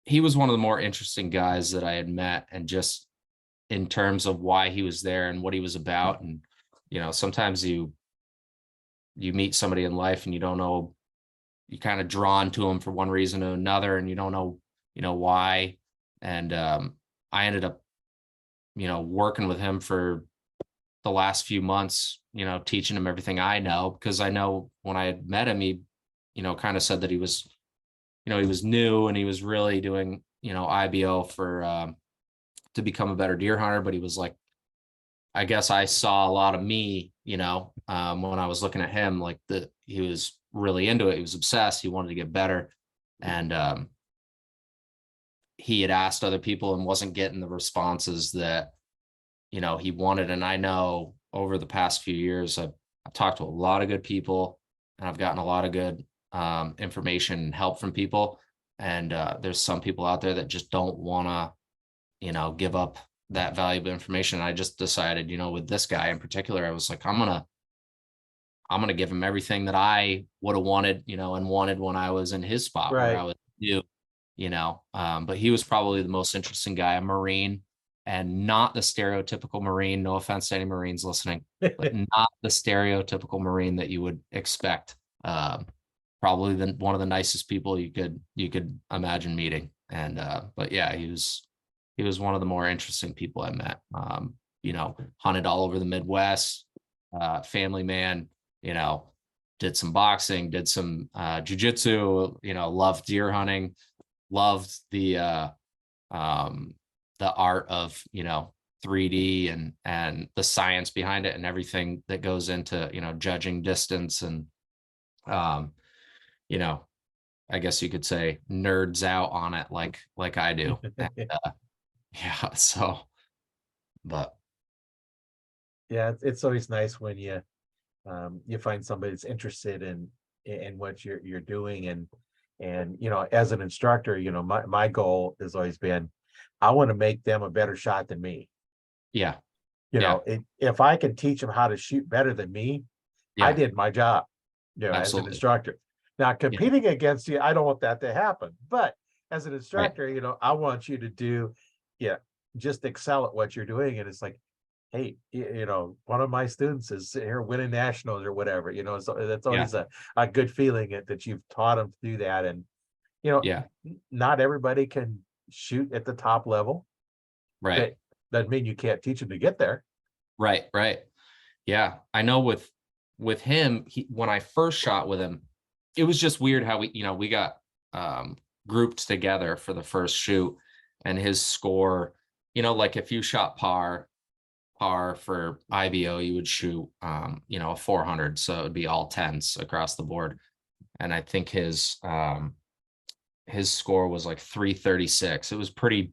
he was one of the more interesting guys that I had met, and just in terms of why he was there and what he was about. And, sometimes you meet somebody in life and you don't know, you kind of drawn to them for one reason or another, and you don't know, why. And I ended up, working with him for the last few months, teaching him everything I know, because I know when I had met him, he, kind of said that he was, he was new and he was really doing, IBO for, to become a better deer hunter. But he was like, I guess I saw a lot of me, when I was looking at him, like he was really into it. He was obsessed. He wanted to get better. And he had asked other people and wasn't getting the responses that, he wanted. And I know over the past few years, I've talked to a lot of good people, and I've gotten a lot of good information and help from people. And there's some people out there that just don't want to, give up that valuable information. I just decided, with this guy in particular, I was like, I'm gonna give him everything that I would have wanted, and wanted when I was in his spot where I Right. was new, but he was probably the most interesting guy, a Marine, and not the stereotypical Marine. No offense to any Marines listening, but not the stereotypical Marine that you would expect. Probably one of the nicest people you could imagine meeting. And but yeah, he was one of the more interesting people I met. Hunted all over the Midwest, family man, did some boxing, did some jujitsu, loved deer hunting, loved the art of, 3D and the science behind it and everything that goes into, judging distance and, you know, I guess you could say nerds out on it like I do. And, yeah, so but Yeah, it's always nice when you find somebody that's interested in what you're doing. And as an instructor, my goal has always been, I want to make them a better shot than me. yeah, yeah, If I can teach them how to shoot better than me, I yeah, did my job, as an absolutely. instructor. Now, Yeah, competing against you, I don't want that to happen. But as an right, instructor, I want you to yeah, just excel at what you're doing. And it's like, hey, one of my students is here winning nationals or whatever, so that's yeah, always a good feeling that you've taught them to do that. And, you know, yeah, not everybody can shoot at the top level, right, but doesn't mean you can't teach them to get there. right, right. Yeah, I know with him, when I first shot with him, it was just weird how we got grouped together for the first shoot, and his score, like if you shot par for IBO, you would shoot a 400, so it would be all tens across the board. And I think his score was like 336. It was pretty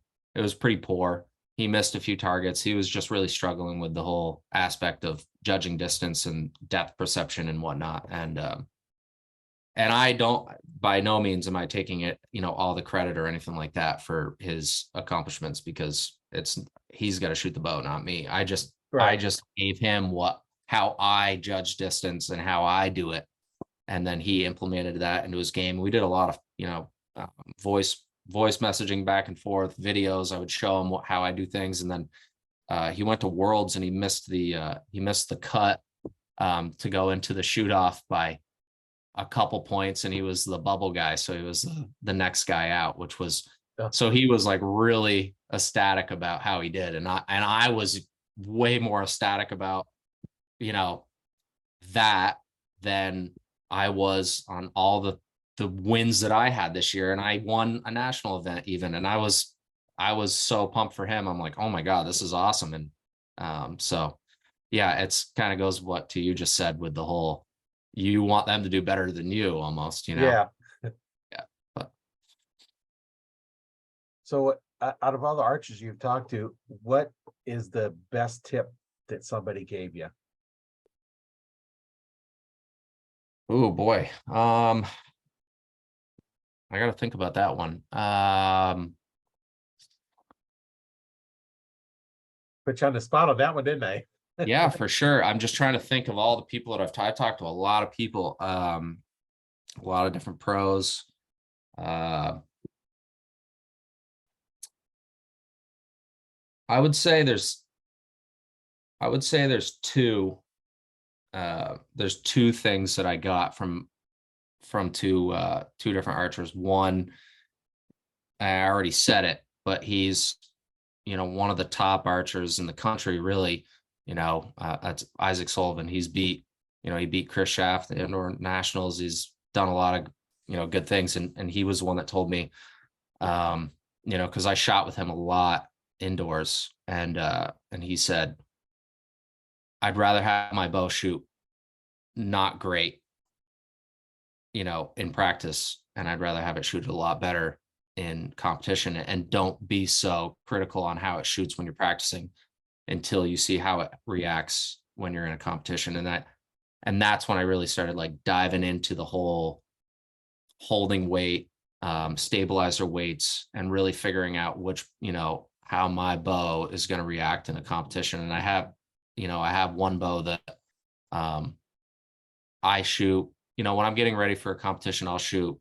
poor. He missed a few targets. He was just really struggling with the whole aspect of judging distance and depth perception and whatnot. And I don't, by no means am I taking it, all the credit or anything like that for his accomplishments, because he's got to shoot the bow, not me. I Right. just gave him how I judge distance and how I do it. And then he implemented that into his game. We did a lot of, uh, voice messaging back and forth, videos. I would show him how I do things. And then he went to Worlds and he missed the cut to go into the shoot off by a couple points, and he was the bubble guy, so he was the next guy out, which was Yeah. so he was like really ecstatic about how he did, and I was way more ecstatic about, you know, that than I was on all the wins that I had this year, and I won a national event even, and I was so pumped for him. I'm like, oh my God, this is awesome. And so yeah, it's kind of goes what to you just said with the whole, you want them to do better than you almost, you know? Yeah. Yeah. But So out of all the archers you've talked to, what is the best tip that somebody gave you? oh boy. I gotta think about that one. Put you on the spot on that one, didn't I? Yeah, for sure. I'm just trying to think of all the people that I've talked to a lot of people, a lot of different pros. Uh, I would say there's I would say there's two things that I got from two different archers. One, I already said it, but he's, one of the top archers in the country, really. That's Isaac Sullivan. He beat Chris Schaff at the indoor nationals. He's done a lot of, good things. And he was the one that told me, because I shot with him a lot indoors, and he said, I'd rather have my bow shoot not great, in practice, and I'd rather have it shoot a lot better in competition, and don't be so critical on how it shoots when you're practicing until you see how it reacts when you're in a competition. And that's when I really started like diving into the whole holding weight, stabilizer weights, and really figuring out which, how my bow is going to react in a competition. And I have one bow that I shoot, when I'm getting ready for a competition, I'll shoot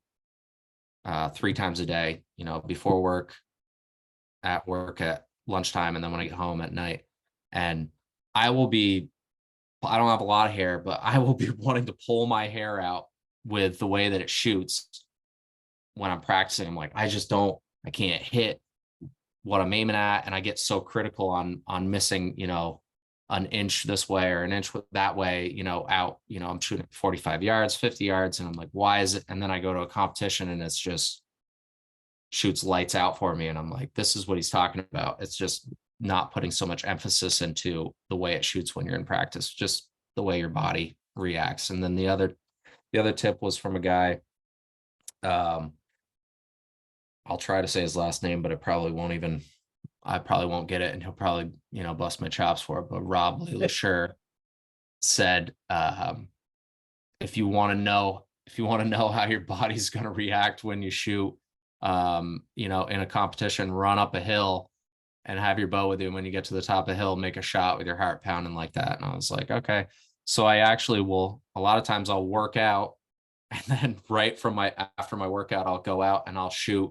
3 times a day, before work, at work, at lunchtime, and then when I get home at night. And I don't have a lot of hair, but I will be wanting to pull my hair out with the way that it shoots when I'm practicing. I'm like, I can't hit what I'm aiming at. And I get so critical on missing, an inch this way or an inch that way, out, I'm shooting 45 yards, 50 yards. And I'm like, why is it? And then I go to a competition and it's just shoots lights out for me. And I'm like, this is what he's talking about. It's just not putting so much emphasis into the way it shoots when you're in practice, just the way your body reacts. And then the other tip was from a guy. I'll try to say his last name, but I probably won't get it, and he'll probably, bust my chops for it. But Rob Lelasher said, if you want to know how your body's going to react when you shoot, in a competition, run up a hill and have your bow with you. And when you get to the top of the hill, make a shot with your heart pounding like that. And I was like, okay. So I actually will, a lot of times I'll work out, and then after my workout, I'll go out and I'll shoot,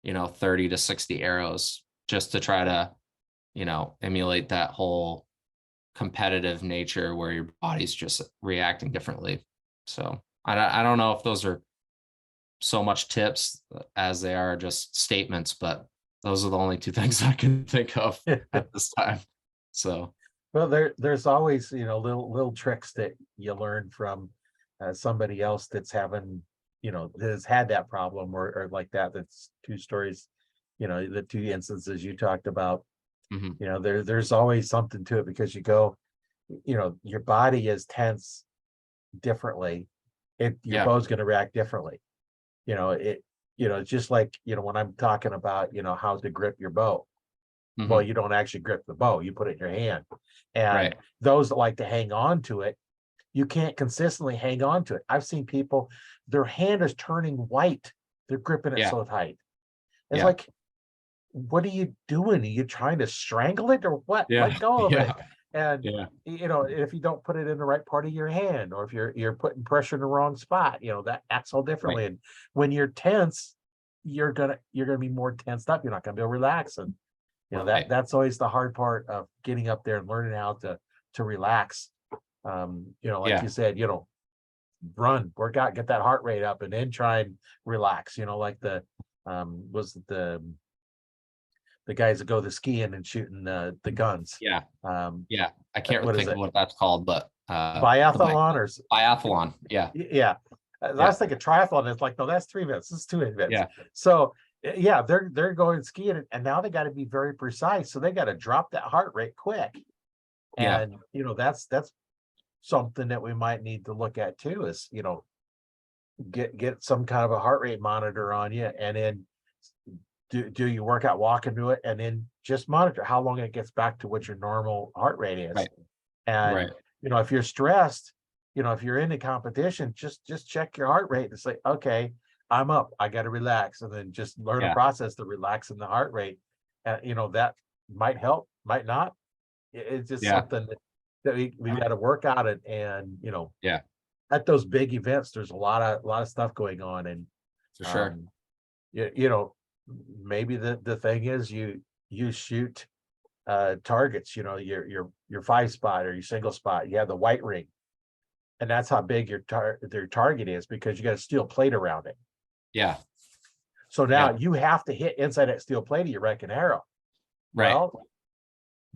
30 to 60 arrows, just to try to, emulate that whole competitive nature where your body's just reacting differently. So I don't know if those are so much tips as they are just statements, but those are the only two things I can think of at this time. So Well, there's always, little tricks that you learn from somebody else that's has had that problem, or like that. That's two stories, the two instances you talked about. mhm. There's always something to it, because your body is tense differently. Your Yeah. bow's going to react differently. It's just like, when I'm talking about, how to grip your bow. Well, Mhm. you don't actually grip the bow, you put it in your hand. And Right. those that like to hang on to it, you can't consistently hang on to it. I've seen people, their hand is turning white. They're gripping it Yeah. so tight. It's Yeah. like, what are you doing? Are you trying to strangle it or what? Yeah. Let go of it. Yeah. And Yeah. if you don't put it in the right part of your hand, or if you're putting pressure in the wrong spot, that acts all Right. differently. And when you're tense, you're gonna be more tensed up. You're not gonna be able to relax. And Right. that's always the hard part of getting up there and learning how to relax. Like Yeah. you said, work out, get that heart rate up, and then try and relax, like was it the guys that go the skiing and shooting the guns. Yeah. Um, Yeah. I can't what is think of it? what that's called, but Biathlon or biathlon. Yeah. yeah. I Yeah. was thinking triathlon. It's like, no, that's 3 events. This is 2 events. Yeah. So yeah, they're going skiing, and now they got to be very precise. So they got to drop that heart rate quick. Yeah. And that's something that we might need to look at too, is get some kind of a heart rate monitor on you, and then do you work out, walk into it, and then just monitor how long it gets back to what your normal heart rate is. Right. And Right. if you're stressed, if you're in a competition, just check your heart rate and say, okay, I'm up, I got to relax, and then just learn a Yeah. process to relax in the heart rate. And that might help, might not. It's just Yeah. something that we got to work out it. And Yeah. at those big events, there's a lot of stuff going on. And For sure. maybe the thing is you shoot targets, your 5 spot or your single spot, you have the white ring, and that's how big their target is, because you got a steel plate around it. Yeah. So now Yeah. you have to hit inside that steel plate, you wreck an arrow. Right. Well,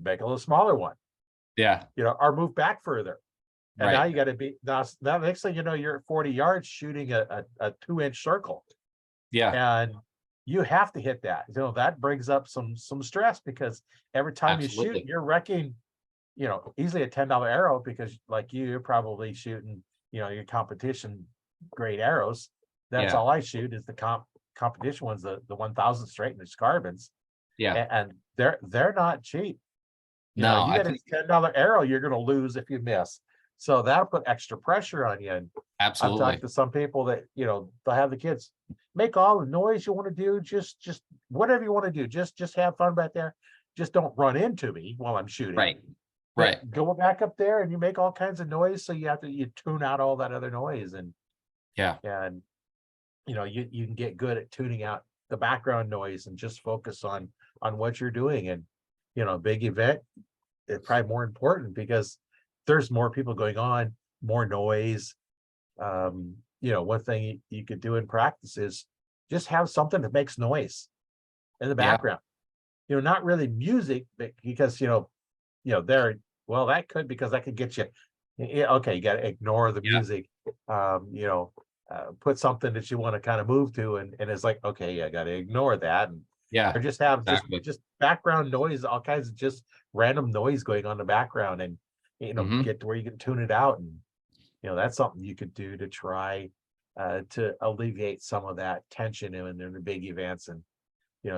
make a little smaller one, Yeah. or move back further. And now Right. you got to be now next thing you know, you're at 40 yards shooting a 2-inch circle, Yeah. and you have to hit that. That brings up some stress, because every time you shoot, Absolutely. you're wrecking, easily a $10 arrow, because like you're probably shooting, your competition grade arrows. That's Yeah. all I shoot, is the competition ones, the 1000 straight and the carbons. Yeah. And they're not cheap. No, You I get a think $10 arrow, you're going to lose if you miss. So that'll put extra pressure on you. And I've talked absolutely. to some people that, they'll have the kids make all the noise you want to do, just whatever you want to do. Just have fun back there. Just don't run into me while I'm shooting. Right. But Right. go back up there and you make all kinds of noise. So you tune out all that other noise, and Yeah. you can get good at tuning out the background noise and just focus on what you're doing. And big event, it's probably more important, because there's more people going on, more noise. One thing you could do in practice is just have something that makes noise in the Yeah. background. Not really music, but because that could, because that could get you. Yeah, okay, you got to ignore the Yeah. music. Put something that you want to kind of move to, and it's like, okay, I got to ignore that, and Yeah. or just have Exactly. just background noise, all kinds of just random noise going on in the background, and Hmm. get to where you can tune it out. And that's something you could do to try to alleviate some of that tension in the big events. And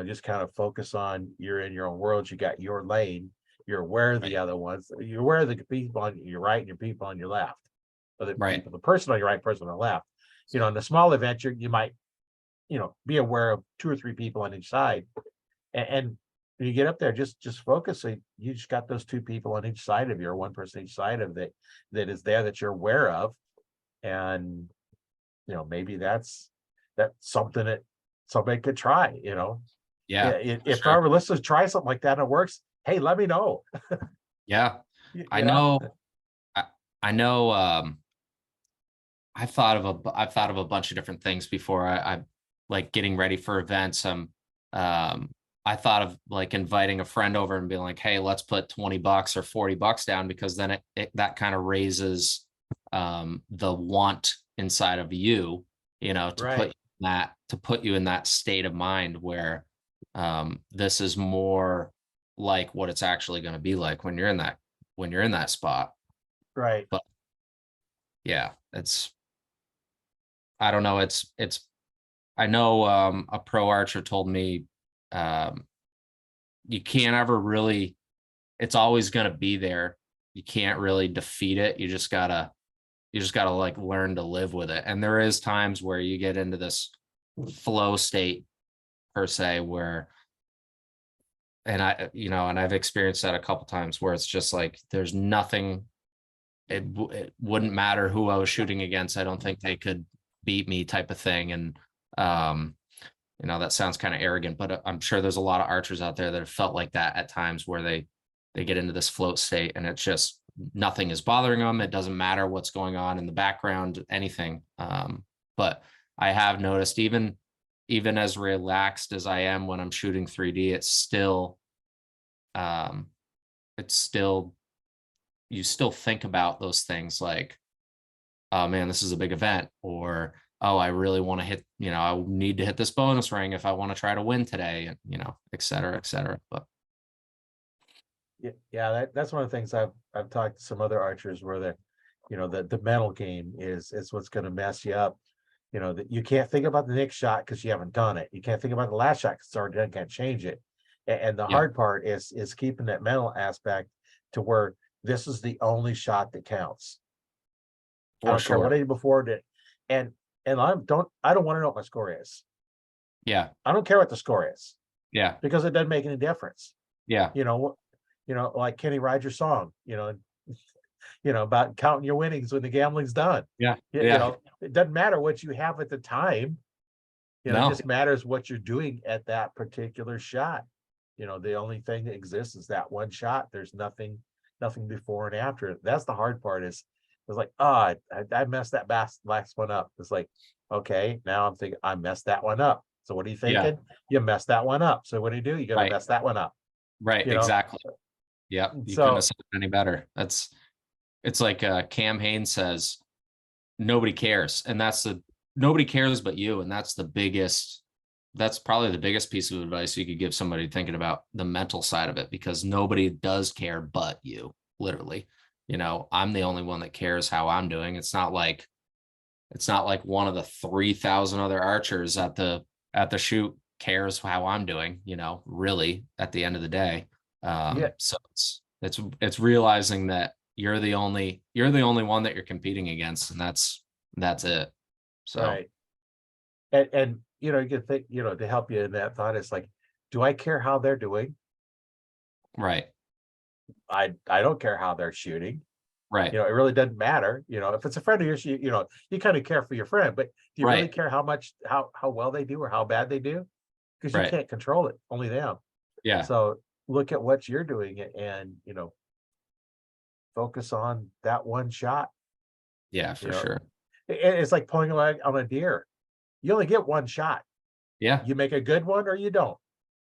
just kind of focus on, you're in your own world, you got your lane, you're aware of the Right. other ones, you're aware of the people on your right and your people on your left, or Right. the person on your right, person on the left. In the small event, you might be aware of 2 or 3 people on each side. And when you get up there, just focus. So you just got those 2 people on each side of you, or 1 person each side of that is there, that you're aware of. And maybe that's something that somebody could try. Yeah. For If our sure. listeners try something like that and it works, hey, let me know. Yeah. You I you know? know. I, I know. I've thought of a bunch of different things before. I like getting ready for events. I thought of like inviting a friend over and being like, hey, let's put $20 or $40 down, because then that kind of raises the want inside of you, Right. to put you in that state of mind where this is more like what it's actually going to be like when you're in that spot. Right. But yeah, I don't know. I know a pro archer told me um, you can't ever really, it's always going to be there. You can't really defeat it. You just gotta like learn to live with it. And there is times where you get into this flow state per se, where, and I've experienced that a couple times, where it's just like, there's nothing, it wouldn't matter who I was shooting against. I don't think they could beat me, type of thing. And that sounds kind of arrogant, but I'm sure there's a lot of archers out there that have felt like that at times, where they get into this float state, and it's just nothing is bothering them. It doesn't matter what's going on in the background, anything. But I have noticed even as relaxed as I am when I'm shooting 3D, um, it's still, you still think about those things like, oh man, this is a big event, or oh, I really want to hit, I need to hit this bonus ring if I want to try to win today, and et cetera, et cetera. But Yeah, that's one of the things I've talked to some other archers where the mental game is what's going to mess you up. That you can't think about the next shot because you haven't done it. You can't think about the last shot because it's already done, can't change it. And the yeah, hard part is keeping that mental aspect to where this is the only shot that counts. I for don't care what sure. I did before it, and I don't want to know what my score is. Yeah, I don't care what the score is yeah, because it doesn't make any difference. yeah, You know, like Kenny Rogers' song, about counting your winnings when the gambling's done. yeah, You yeah. know, it doesn't matter what you have at the time. It No, just matters what you're doing at that particular shot. The only thing that exists is that one shot. There's nothing before and after. That's the hard part is it's like, oh, I messed that last one up. It's like, okay, now I'm thinking I messed that one up. So what are you yeah, thinking? You messed that one up. So what do? You're gonna right, mess that one up, right, you know? exactly. Yep, you couldn't have So said it any better. It's like Cam Hanes says, nobody cares, and nobody cares but you, and that's probably the biggest piece of advice you could give somebody thinking about the mental side of it, because nobody does care but you, literally. I'm the only one that cares how I'm doing. It's not like one of the 3,000 other archers at the shoot cares how I'm doing, really, at the end of the day. yeah, So it's realizing that you're the only one that you're competing against, and that's it. So right. And you can think, to help you in that thought, it's like, do I care how they're doing? right, I don't care how they're shooting. right, It really doesn't matter. If it's a friend of yours, you kind of care for your friend, but do you really right, care how well they do or how bad they do? Because you right. can't control it, only them. Yeah, So look at what you're doing and focus on that one shot. yeah, You for know, sure. it's like pulling a leg on a deer. You only get one shot. Yeah, You make a good one or you don't.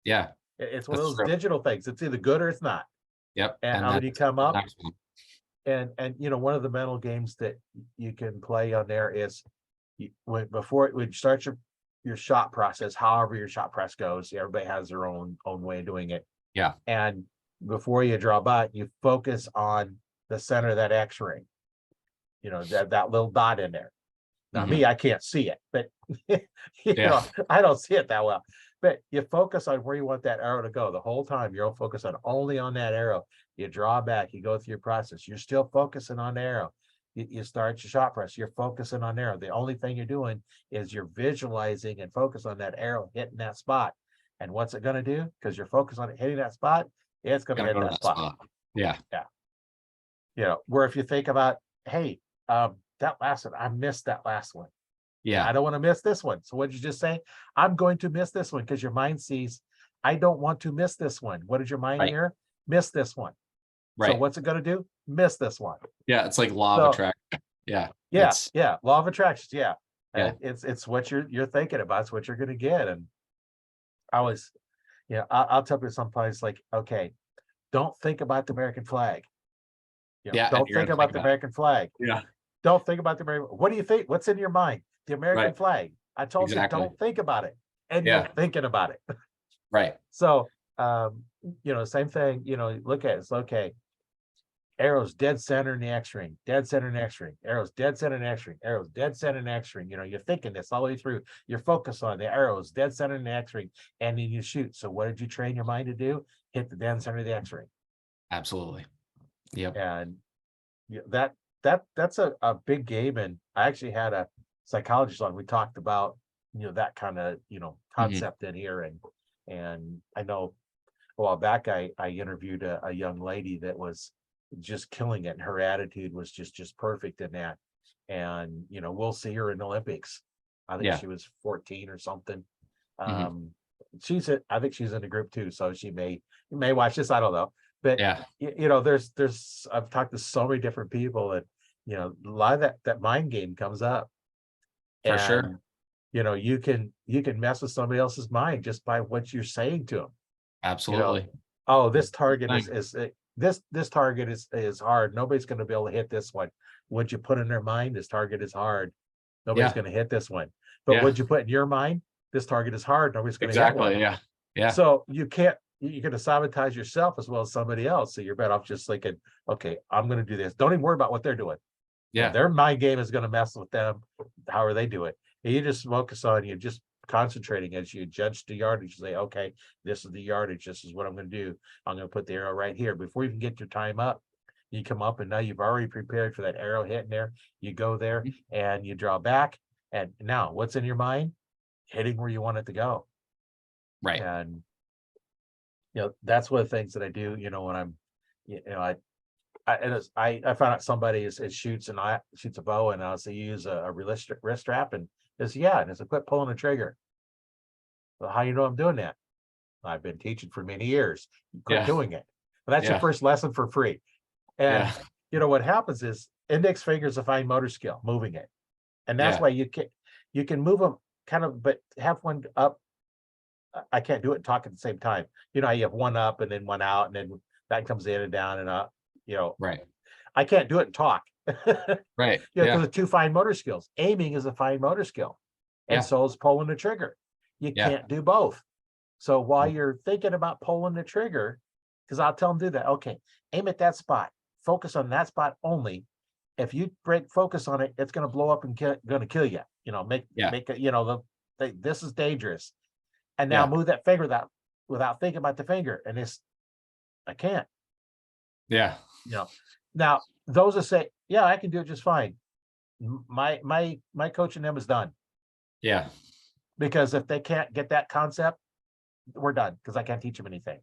yeah, It's one of that's those true. digital things. It's either good or it's not. Yep, And and then when you come the up, next one. and one of the mental games that you can play on there is when you start your shot process, however your shot press goes, everybody has their own way of doing it. Yeah, And before you draw back, you focus on the center of that X-ring, that little dot in there. Now, hmm, me, I can't see it, but yeah, I don't see it that well. But you focus on where you want that arrow to go the whole time. You're focused on only on that arrow. You draw back, you go through your process. You're still focusing on the arrow. You start your shot press. You're focusing on arrow. The only thing you're doing is you're visualizing and focus on that arrow hitting that spot. And what's it going to do? Because you're focused on it hitting that spot, it's going to gotta hit go to that that spot. spot. Yeah, Yeah. Where if you think about, hey, that last one, I missed that last one. yeah, I don't want to miss this one. So what did you just say? I'm going to miss this one because your mind sees, I don't want to miss this one. What did your mind right, hear? Miss this one. So right. what's it going to do? Miss this one. Yeah, it's like law of So attraction. Yeah, yeah, yeah, law of attractions. Yeah, yeah, it's what you're thinking about. It's what you're going to get. And I was, I'll tell you sometimes like, okay, don't think about the American flag. yeah, and Don't you're think gonna think about the about it. American flag. Yeah, Don't think about the American. What do you think? What's in your mind? The American right, flag. I told you, exactly. don't think about it, and you're Yeah, thinking about it. right, So, same thing, look at it. It's okay. Arrows dead center in the X ring, dead center in the X ring, arrows dead center in the X ring, arrows dead center in the X ring. You're thinking this all the way through. You're focused on the arrows dead center in the X ring, and then you shoot. So, what did you train your mind to do? Hit the dead center of the X ring. absolutely. Yep. And that's a big game. And I actually had a psychologist on. We talked about, that kind of, Hmm. concept in here. And I know a while back I interviewed a young lady that was just killing it, and her attitude was just perfect in that. And we'll see her in the Olympics. I think Yeah. she was 14 or something. Hmm. um I think she's in the group too, so you may watch this, I don't know. But Yeah, there's I've talked to so many different people that, a lot of that mind game comes up. for And sure. you can mess with somebody else's mind just by what you're saying to them. You know, Absolutely. oh, That's this the target thing. this target is hard. Nobody's going to be able to hit this one. What you put in their mind, this target is hard. Nobody's Yeah, going to hit this one. But yeah, what you put in your mind, this target is hard. Nobody's going to hit one. exactly. Yeah, yeah, So you're going to sabotage yourself as well as somebody else. So you're better off just thinking, okay, I'm going to do this. Don't even worry about what they're doing. yeah, Their mind game is going to mess with them. However they do it. And you just focus on you just concentrating as you judge the yardage. You say, okay, this is the yardage. This is what I'm going to do. I'm going to put the arrow right here. Before you can get your time up, you come up and now you've already prepared for that arrow hitting there. You go there and you draw back. And now what's in your mind? Hitting where you want it to go. right. And that's one of the things that I do, when I'm, I found out somebody is shoots a bow and I say use a wrist strap and it's a quit pulling the trigger. Well, how you know I'm doing that? I've been teaching for many years. Quit Yeah, doing it. Well, that's your yeah, first lesson for free. And yeah, what happens is index finger is a fine motor skill, moving it. And that's yeah, why you can move them kind of, but have one up. I can't do it and talk at the same time. You have one up and then one out, and then that comes in and down and up. right, I can't do it and talk. right. Because Yeah, of two fine motor skills. Aiming is a fine motor skill, and yeah, so is pulling the trigger. You yeah, can't do both. So while mm, you're thinking about pulling the trigger, because I'll tell them do that. Okay, aim at that spot. Focus on that spot only. If you break focus on it, it's going to blow up and going to kill you. yeah, Make it. This is dangerous. And now yeah, move that finger without thinking about the finger. And I can't. yeah, You know. Now those that say, yeah, I can do it just fine. My coaching them is done, yeah, because if they can't get that concept, we're done because I can't teach them anything.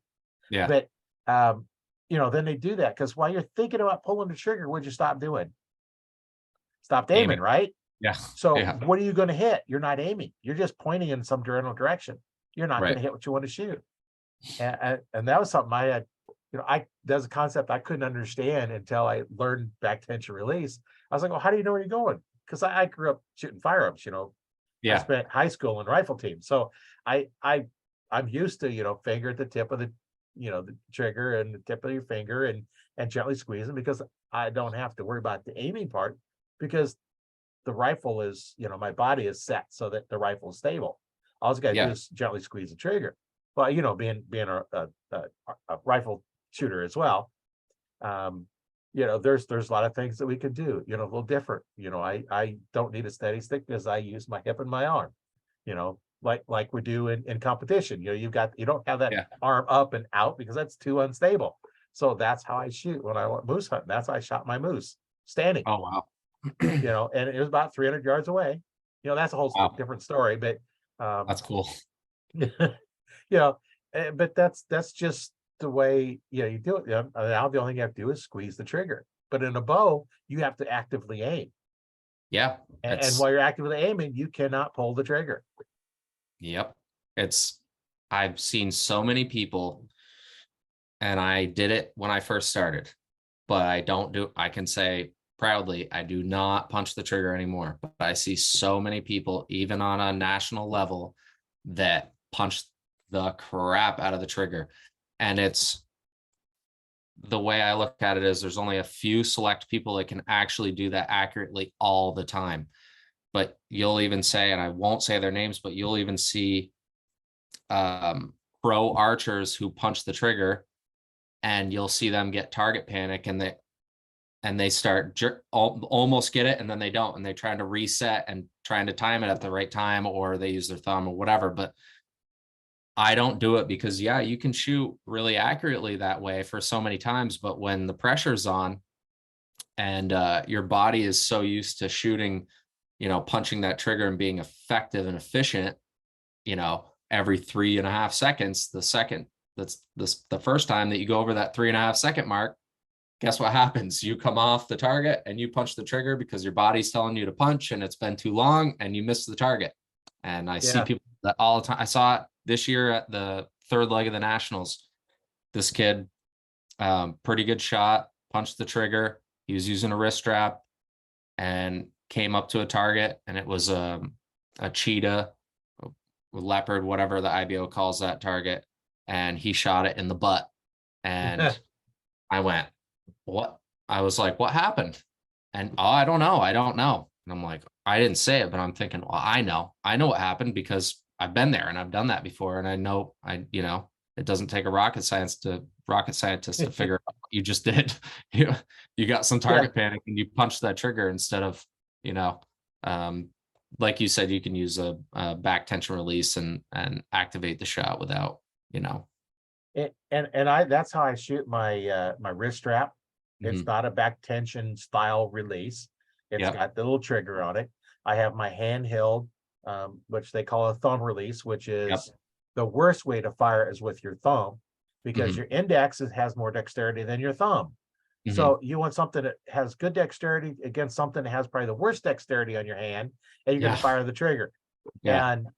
yeah. But then they do that because while you're thinking about pulling the trigger, what'd you stop doing? Stopped aiming, Aiming. right? Yeah, So yeah, what are you going to hit? You're not aiming. You're just pointing in some general direction. You're not going right. to hit what you want to shoot. And that was something I had. That's a concept I couldn't understand until I learned back tension release. I was like, well, how do you know where you're going? Because I grew up shooting firearms. I Yeah, spent high school in rifle team, so I'm used to finger at the tip of the trigger and the tip of your finger and gently squeezing, because I don't have to worry about the aiming part, because the rifle is my body is set so that the rifle is stable. All I got to do yeah, is gently squeeze the trigger. But being a rifle shooter as well, um, there's a lot of things that we could do, a little different. I don't need a steady stick because I use my hip and my arm, like we do in competition. You don't have that yeah. arm up and out because that's too unstable. So that's how I shoot when I went moose hunting. That's how I shot my moose, standing, Oh, wow. and it was about 300 yards away. That's a whole Wow, different story, but that's cool. you know, but that's just the way you do it. Now the only thing you have to do is squeeze the trigger. But in a bow, you have to actively aim, Yeah, and it's while you're actively aiming, you cannot pull the trigger. yep. It's I've seen so many people, and I did it when I first started, but I can say proudly, I do not punch the trigger anymore. But I see so many people, even on a national level, that punch the crap out of the trigger. And it's the way I look at it is there's only a few select people that can actually do that accurately all the time. But you'll even say, and I won't say their names, but you'll even see pro archers who punch the trigger, and you'll see them get target panic, and they start almost get it, and then they don't, and they're trying to reset and trying to time it at the right time, or they use their thumb or whatever. But I don't do it because you can shoot really accurately that way for so many times, but when the pressure's on and your body is so used to shooting, punching that trigger and being effective and efficient, every 3.5 seconds, that's the first time that you go over that 3.5 second mark, guess what happens? You come off the target and you punch the trigger because your body's telling you to punch and it's been too long and you miss the target. And I see Yeah, people that all the time. I saw it this year at the third leg of the Nationals. This kid Pretty good shot, punched the trigger. He was using a wrist strap and came up to a target, and it was a cheetah, a leopard, whatever the IBO calls that target, and he shot it in the butt. And I went, what? I was like, what happened? And oh, I don't know. I don't know. And I'm like, I didn't say it, but I'm thinking, well, I know what happened because I've been there and I've done that before. And I know, it doesn't take a rocket scientist to figure out what you just did. You got some target panic and you punch that trigger instead of, like you said, you can use a back tension release and activate the shot without, And that's how I shoot my my wrist strap. It's Mhm. not a back tension style release. It's Yep. got the little trigger on it. I have my handheld, which they call a thumb release, which Yep. is the worst way to fire is with your thumb because Mhm. your index has more dexterity than your thumb. Mhm. So you want something that has good dexterity against something that has probably the worst dexterity on your hand, and you're going Yeah. to fire the trigger. Yeah. And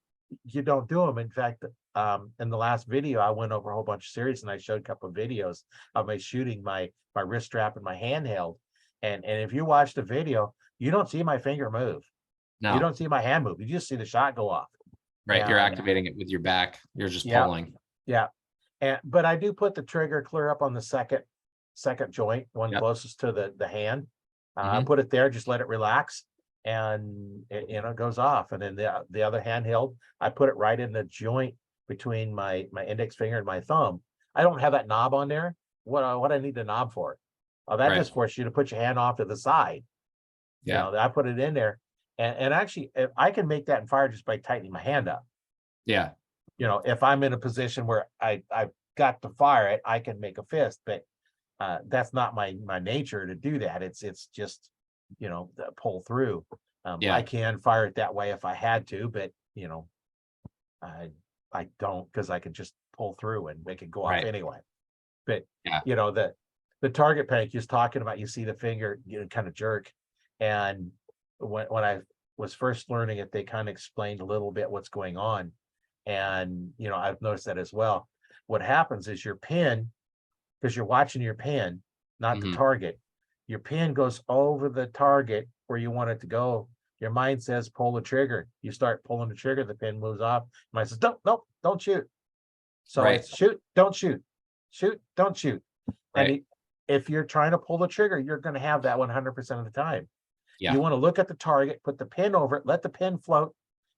you don't do them. In fact, in the last video, I went over a whole bunch of series and I showed a couple of videos of me shooting my wrist strap and my handheld. And if you watch the video, you don't see my finger move. You No. don't see my hand move. You just see the shot go off. Right. You're And activating it with your back. You're just yeah, pulling. yeah. And but I do put the trigger clear up on the second joint, one Yep. closest to the hand. I Mhm. put it there, just let it relax, and it goes off. And then the other handheld, I put it right in the joint between my index finger and my thumb. I don't have that knob on there. What I need the knob for? That Right. just forces you to put your hand off to the side. Yeah. I put it in there, and actually, I can make that and fire just by tightening my hand up. Yeah. If I'm in a position where I've got to fire it, I can make a fist, but that's not my nature to do that. It's just pull through. I Yeah. can fire it that way if I had to, but I I don't because I can just pull through and make it go off Right. anyway. But Yeah. The target panic you're talking about, you see the finger kind of jerk, and when I was first learning it, they kind of explained a little bit what's going on, and I've noticed that as well. What happens is your pin, because you're watching your pin, not the Mhm. target. Your pin goes over the target where you want it to go. Your mind says pull the trigger. You start pulling the trigger, the pin moves off. Your mind says, don't, nope, don't shoot. So Right. it's shoot, don't shoot, shoot, don't shoot. And Right. if you're trying to pull the trigger, you're going to have that 100% of the time. Yeah. You want to look at the target, put the pin over it, let the pin float,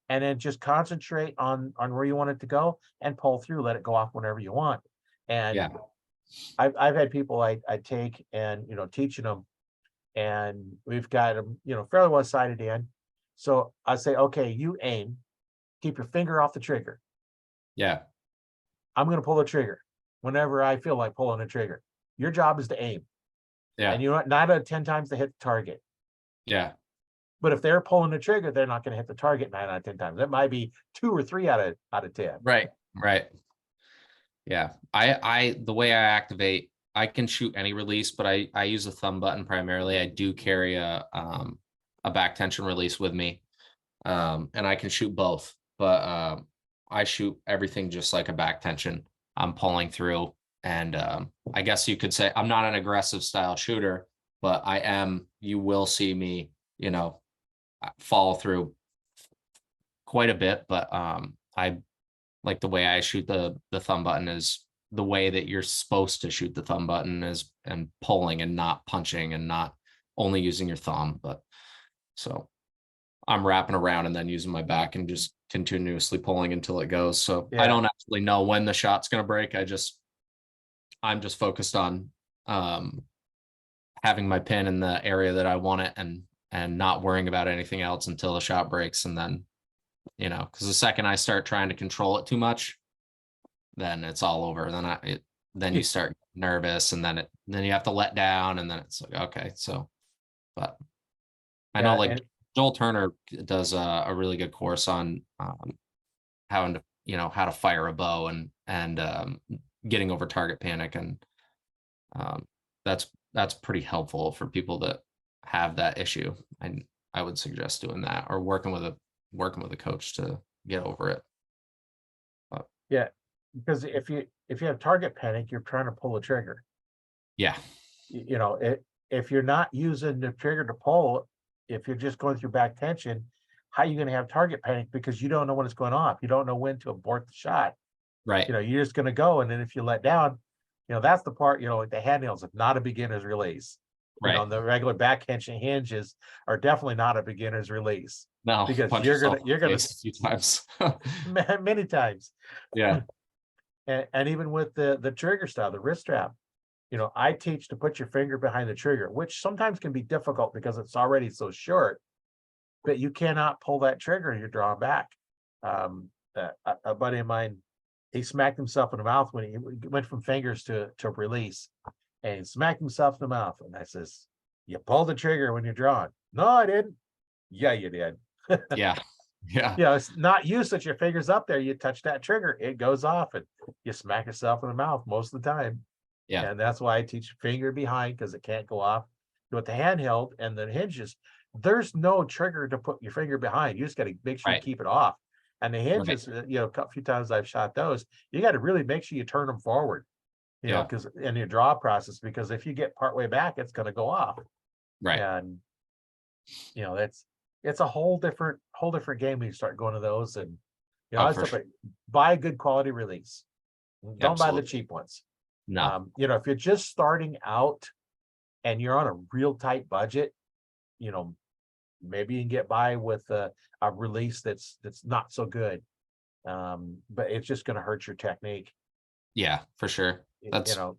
and then just concentrate on where you want it to go and pull through. Let it go off whenever you want. Yeah. And I've had people I take and teaching them, and we've got them fairly well sighted in. So I say, okay, you aim, keep your finger off the trigger. Yeah. I'm going to pull the trigger whenever I feel like pulling the trigger. Your job is to aim, Yeah. and you know what? 9 out of 10 times they hit the target. Yeah. But if they're pulling the trigger, they're not going to hit the target 9 out of 10 times. It might be 2 or 3 out of 10. Right. Right. Yeah. The way I activate, I can shoot any release, but I use a thumb button primarily. I do carry a back tension release with me. And I can shoot both, but I shoot everything just like a back tension. I'm pulling through, and I guess you could say I'm not an aggressive style shooter, but I am. You will see me, follow through quite a bit. But I like the way I shoot the thumb button is the way that you're supposed to shoot the thumb button is and pulling and not punching and not only using your thumb. But so I'm wrapping around and then using my back and just continuously pulling until it goes. So I Yeah. don't actually know when the shot's going to break. I'm just focused on having my pin in the area that I want it and not worrying about anything else until the shot breaks. And then, because the second I start trying to control it too much, then it's all over. Then you start nervous, and then you have to let down, and then it's like, okay, so, but I know Yeah. like And Joel Turner does a really good course on how to how to fire a bow and getting over target panic, and um, that's pretty helpful for people that have that issue. And I would suggest doing that or working with a coach to get over it. But yeah, because if you have target panic, you're trying to pull the trigger. Yeah. You know, if you're not using the trigger to pull, if you're just going through back tension, how are you going to have target panic because you don't know when it's going off? You don't know when to abort the shot. Right. You know, you're just going to go, and then if you let down, you know, that's the part. You know, like the handhelds, if not a beginner's release. You know, Right. the regular back tension hinges are definitely not a beginner's release No, because punch yourself in you're the gonna face a few times. many times, Yeah. and even with the trigger style, the wrist strap. You know, I teach to put your finger behind the trigger, which sometimes can be difficult because it's already so short, but you cannot pull that trigger and you're drawing back. A buddy of mine, he smacked himself in the mouth when he went from fingers to release, and he smacked himself in the mouth. And I says, "You pull the trigger when you're drawing." No, I didn't. Yeah, you did. Yeah. Yeah. You know, it's not used that your finger's up there. You touch that trigger, it goes off, and you smack yourself in the mouth most of the time. Yeah. And that's why I teach finger behind because it can't go off. With the handheld and the hinges, there's no trigger to put your finger behind. You just got to make sure you Right. keep it off. And the Right. hinges, you know, a few times I've shot those, you got to really make sure you turn them forward, you know, Yeah. because in your draw process, because if you get partway back, it's going to go off. Right. And, you know, it's a whole different game when you start going to those. And, you know, Oh, I for stuff sure. like buy a good quality release. Don't buy the Absolutely. cheap ones. No. You know, if you're just starting out and you're on a real tight budget, you know, maybe you can get by with a release that's not so good. But it's just going to hurt your technique. Yeah, for sure. You That's know,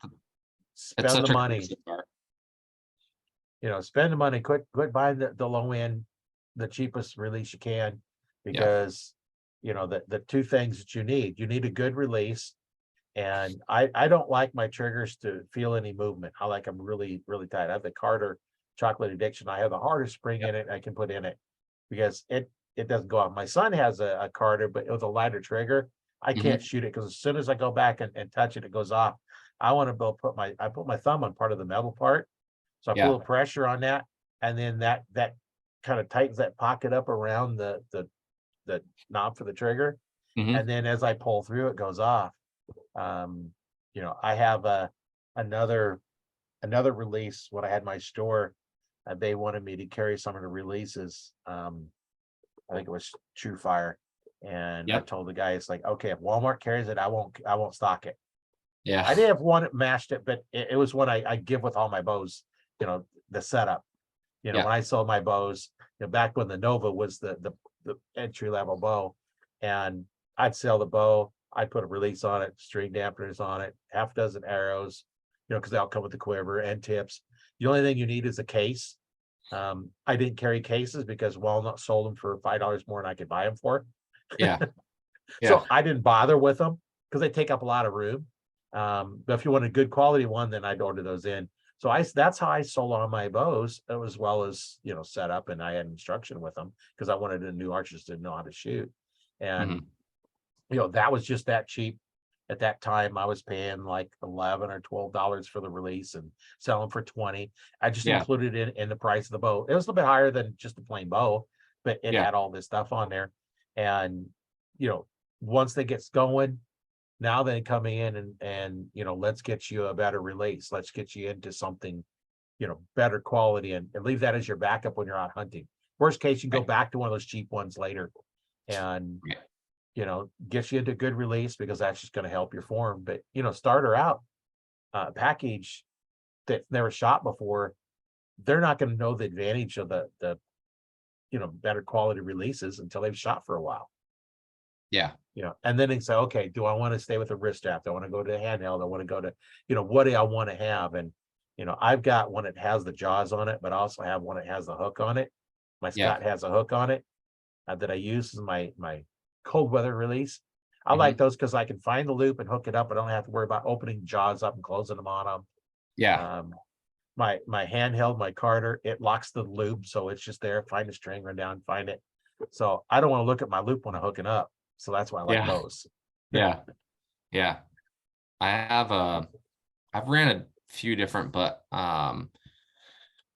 it's spend the such a great money. start. You know, spend the money. Quit buying the low end, the cheapest release you can, Yeah. because you know the two things that you need. You need a good release, and I don't like my triggers to feel any movement. I like them really tight. I have the Carter chocolate addiction. I have the hardest spring Yep. in it I can put in it because it doesn't go off. My son has a Carter, but it was a lighter trigger. I can't Hmm. shoot it because as soon as I go back and touch it, it goes off. I want to put my thumb on part of the metal part, so I put a Yeah. little pressure on that, and then that kind of tightens that pocket up around the knob for the trigger, Hmm. and then as I pull through, it goes off. um, you know, I have another another release when I had my store. They wanted me to carry some of the releases. I think it was True Fire, and I Yep. told the guy, it's like, okay, if Walmart carries it, I won't stock it. Yeah. I did have one that matched it, but it was one I give with all my bows. You know, the setup. You know, Yeah. when I sold my bows, you know, back when the Nova was the entry level bow, and I'd sell the bow, I'd put a release on it, string dampeners on it, half a dozen arrows, you know, because they all come with the quiver and tips. The only thing you need is a case. I didn't carry cases because Walnut sold them for $5 more than I could buy them for. Yeah. Yeah. So I didn't bother with them because they take up a lot of room. But if you want a good quality one, then I'd order those in. So that's how I sold on my bows, as well as, you know, set up, and I had instruction with them because I wanted the new archers to know how to shoot. And, Hmm. you know, that was just that cheap. At that time, I was paying like 11 or $12 for the release and selling for 20. I just Yeah. included it in the price of the bow. It was a little bit higher than just a plain bow, but it Yeah. had all this stuff on there. And, you know, once they gets going, now they come in and you know, let's get you a better release. Let's get you into something, you know, better quality, and leave that as your backup when you're out hunting. Worst case, you go Right. back to one of those cheap ones later, and Right. you know, get you into good release because that's just going to help your form. But you know, starter out package that's never shot before, they're not going to know the advantage of the you know, better quality releases until they've shot for a while. Yeah. You know, and then they say, okay, do I want to stay with a wrist strap? Do I want to go to a handheld? I want to go to, you know, what do I want to have? And, you know, I've got one that has the jaws on it, but I also have one that has the hook on it. My Yeah. Scott has a hook on it that I use as my cold weather release. I like Hmm. those because I can find the loop and hook it up. I don't have to worry about opening jaws up and closing them on them. Yeah. My handheld, my Carter, it locks the loop, so it's just there. Find the string, run down, find it. So I don't want to look at my loop when I'm hooking up. So that's why I like Yeah. those. Yeah. Yeah. I have I've ran a few different, but I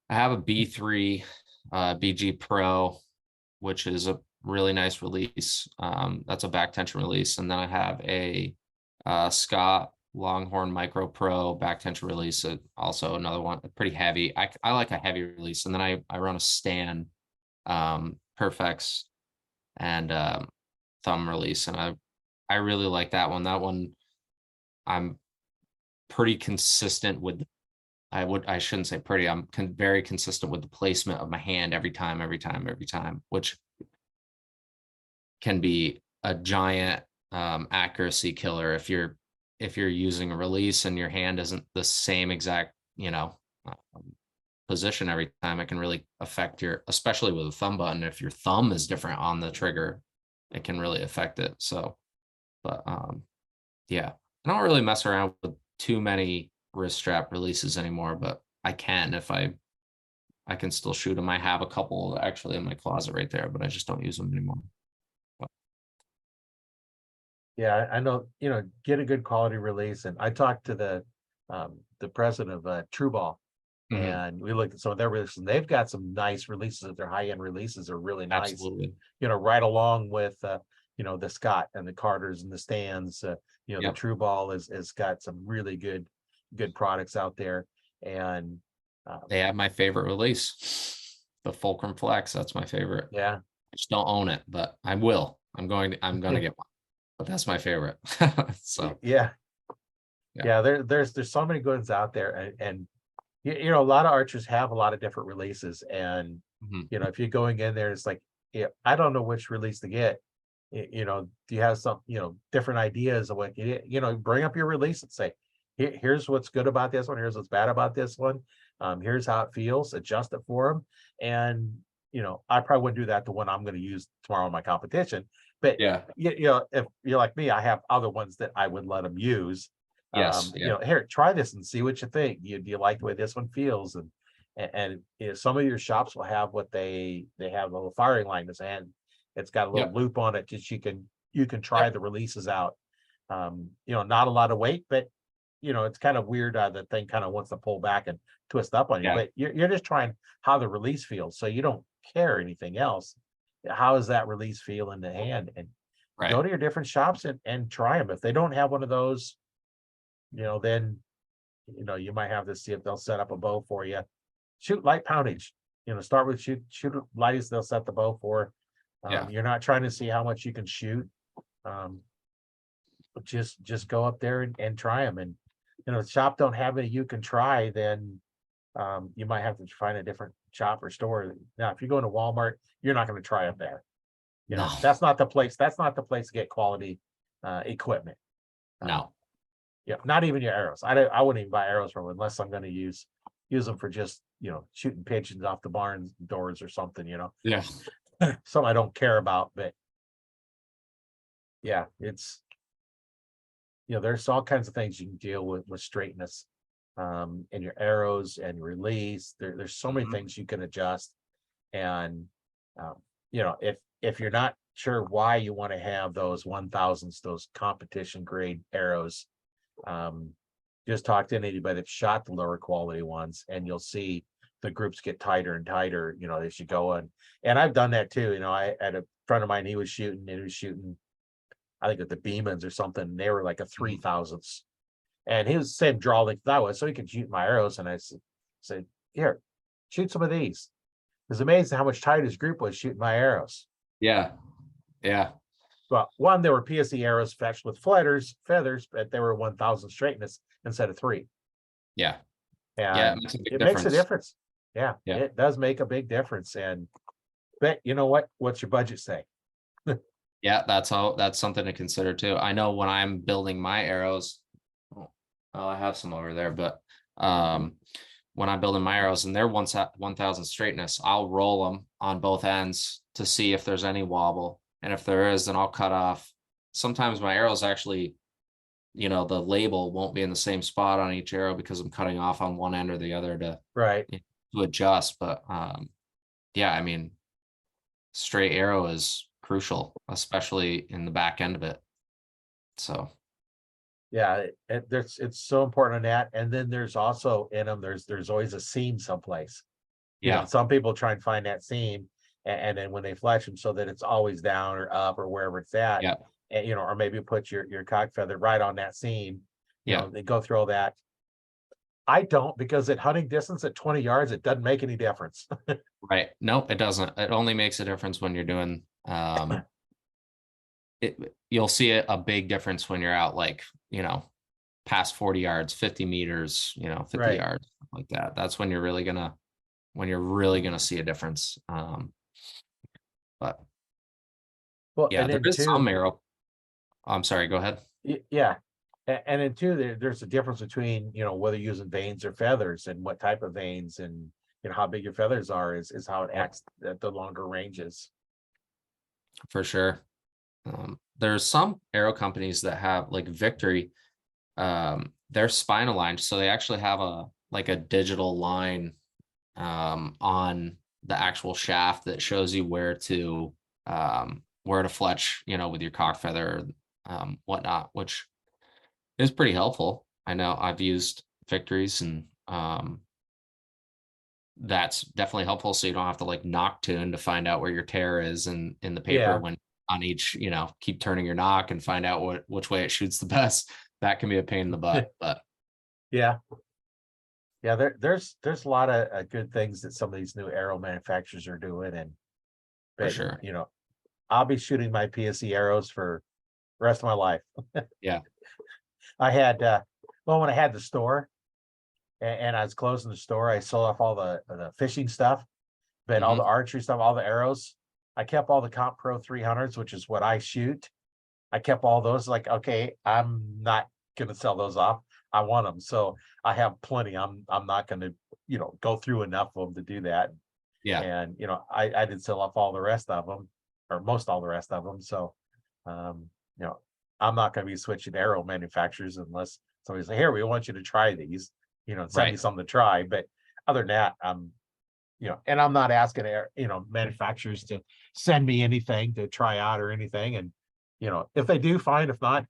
have a B3 BG Pro, which is a really nice release. That's a back tension release. And then I have a Scott Longhorn Micro Pro back tension release. Also another one, pretty heavy. I like a heavy release, and then I run a Stan, Perfex, and thumb release, and I really like that one. That one I'm pretty consistent with. I shouldn't say pretty. I'm very consistent with the placement of my hand every time, which can be a giant accuracy killer if you're using a release and your hand isn't the same exact, position every time. It can really affect your, especially with a thumb button. If your thumb is different on the trigger, it can really affect it. So, but yeah, I don't really mess around with too many wrist strap releases anymore, but I can if I can still shoot them. I have a couple actually in my closet right there, but I just don't use them anymore. Yeah, I know, get a good quality release. And I talked to the president of True Ball, Mhm. and we looked at some of their releases, and they've got some nice releases. Their high-end releases are really nice, Absolutely. right along with the Scott and the Carters and the Stans. The Yep. True Ball has got some really good products out there. And They have my favorite release, the Fulcrum Flex. That's my favorite. yeah, I just don't own it, but I will. I'm going to get one, but that's my favorite. So yeah, yeah. yeah. There's so many goods out there, and a lot of archers have a lot of different releases. And Mhm. if you're going in there, it's like, yeah, I don't know which release to get. Do you have some different ideas of what bring up your release and say, here's what's good about this one, here's what's bad about this one, here's how it feels, adjust it for them. And I probably wouldn't do that to one I'm going to use tomorrow in my competition. But Yeah. if you're like me, I have other ones that I would let them use. Yes. Yeah. Here, try this and see what you think. Do you like the way this one feels? And some of your shops will have what they have a little firing line in his hand. It's got a little Yep. loop on it that you can try Yep. the releases out. Not a lot of weight, but it's kind of weird. The thing kind of wants to pull back and twist up on you, Yeah. but you're just trying how the release feels. So you don't care anything else. How does that release feel in the hand? And go Right. to your different shops and try them. If they don't have one of those, then you might have to see if they'll set up a bow for you. Shoot light poundage. Start with shoot lightest they'll set the bow for. Yeah. You're not trying to see how much you can shoot. But just go up there and try them. And if the shop don't have any you can try, then you might have to find a different shop or store. Now, if you're going to Walmart, you're not going to try up there. No. That's not the place. That's not the place to get quality equipment. No. Yeah, not even your arrows. I wouldn't even buy arrows from them unless I'm going to use them for just shooting pigeons off the barn doors or something. Yeah. Something I don't care about. But yeah, it's there's all kinds of things you can deal with straightness, and your arrows and release. There's so many Mhm. things you can adjust. And if you're not sure why you want to have those 1000s, those competition grade arrows, just talk to anybody that shot the lower quality ones, and you'll see the groups get tighter and tighter, as you go on. And I've done that too. I had a friend of mine, he was shooting, I think at the Beemans or something, and they were like a 3000s. And he was the same draw length that I was, so he could shoot my arrows. And I said, here, shoot some of these. It was amazing how much tighter his group was shooting my arrows. Yeah. Yeah. Well, one, they were PSE arrows fetched with feathers, but they were 1000 straightness instead of 3. Yeah. Yeah. It And makes a big it makes a difference. difference. Yeah, Yeah. it does make a big difference. And but you know what? What's your budget say? Yeah. That's something to consider too. I know when I'm building my arrows, oh, I have some over there, but when I'm building my arrows and they're 1000 straightness, I'll roll them on both ends to see if there's any wobble. And if there is, then I'll cut off. Sometimes my arrows actually, the label won't be in the same spot on each arrow because I'm cutting off on one end or the other Right. to adjust. But yeah, I mean, straight arrow is crucial, especially in the back end of it. So Yeah, it's so important on that. And then there's also in them, there's always a seam someplace. yeah, Some people try and find that seam, and then when they fletch them so that it's always down or up or wherever it's at, yeah, and or maybe put your cock feather right on that seam. Yeah. they go through all that. I don't, because at hunting distance at 20 yards, it doesn't make any difference. Right. Nope, it doesn't. It only makes a difference when you're doing you'll see a big difference when you're out like, past 40 yards, 50 meters, 50 Right. yards, like that. That's when you're really gonna see a difference. But Well, yeah, and there then is some two, arrow. I'm sorry, go ahead. yeah. And then two, there's a difference between, whether you're using veins or feathers and what type of veins, and, how big your feathers are is how it Yep, acts at the longer ranges. for sure. There's some arrow companies that have like Victory, they're spine aligned, so they actually have a digital line on the actual shaft that shows you where to fletch, with your cock feather, whatnot, which is pretty helpful. I know I've used Victories, and that's definitely helpful, so you don't have to like knock tune to find out where your tear is in the paper, Yeah. when on each, keep turning your knock and find out which way it shoots the best. That can be a pain in the butt, but Yeah. Yeah. There's a lot of good things that some of these new arrow manufacturers are doing. And, for but, sure. I'll be shooting my PSE arrows for the rest of my life. Yeah. I had, well, when I had the store, and I was closing the store, I sold off all the fishing stuff, but all the Hmm. archery stuff, all the arrows. I kept all the Comp Pro 300s, which is what I shoot. I kept all those. Like, okay, I'm not gonna sell those off. I want them, so I have plenty. I'm not gonna, go through enough of them to do that. Yeah. And I did sell off all the rest of them, or most all the rest of them. So, um, you know, I'm not gonna be switching arrow manufacturers unless somebody's like, here, we want you to try these, send me Right. something to try. But other than that, and I'm not asking, manufacturers to send me anything to try out or anything. And, if they do, fine. If not,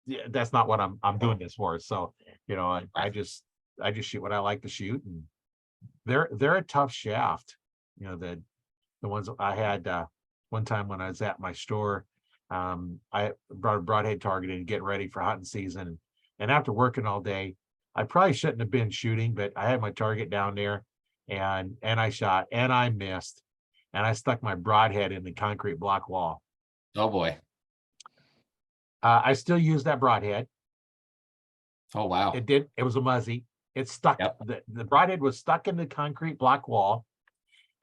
yeah, that's not what I'm doing this for. So, Right. I just shoot what I like to shoot. And they're a tough shaft. The ones I had, one time when I was at my store, I brought a broadhead target in, getting ready for hunting season. And after working all day, I probably shouldn't have been shooting, but I had my target down there, and I shot and I missed, and I stuck my broadhead in the concrete block wall. Oh boy. I still use that broadhead. Oh wow. It was a muzzy. It stuck, Yep. the broadhead was stuck in the concrete block wall,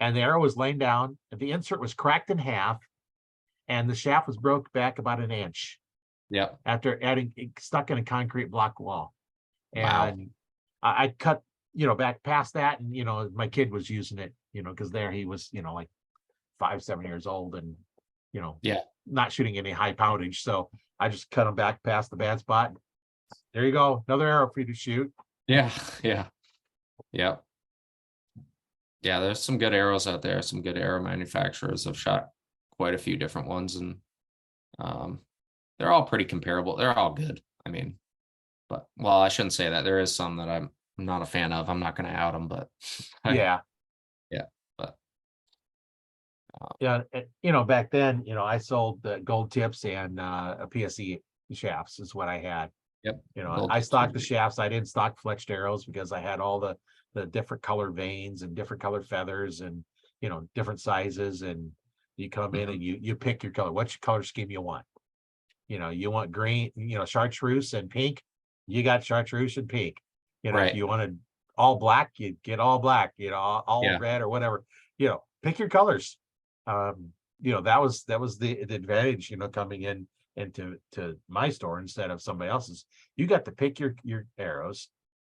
and the arrow was laying down, and the insert was cracked in half, and the shaft was broke back about an inch Yep. after adding stuck in a concrete block wall. Wow. And I cut, back past that, and my kid was using it, because there he was, like 5, 7 years old, and you know, Yeah. not shooting any high poundage. So I just cut him back past the bad spot. There you go, another arrow for you to shoot. Yeah. Yeah. Yep. Yeah, there's some good arrows out there. Some good arrow manufacturers. I've shot quite a few different ones, and um, they're all pretty comparable. They're all good. I mean, but well, I shouldn't say that. There is some that I'm not a fan of. I'm not going to out them, but Yeah. yeah, but Yeah. Back then, I sold the gold tips and a PSE shafts is what I had. yep. I Gold tips are stocked the great. shafts. I didn't stock fletched arrows because I had all the different color veins and different color feathers, and different sizes. And you come in Mhm. and you pick your color. What's your color scheme you want? You want green, chartreuse and pink. You got chartreuse and pink. If Right. you wanted all black, you get all black. All Yeah. red or whatever. Pick your colors. That was the advantage. Coming into my store instead of somebody else's. You got to pick your arrows,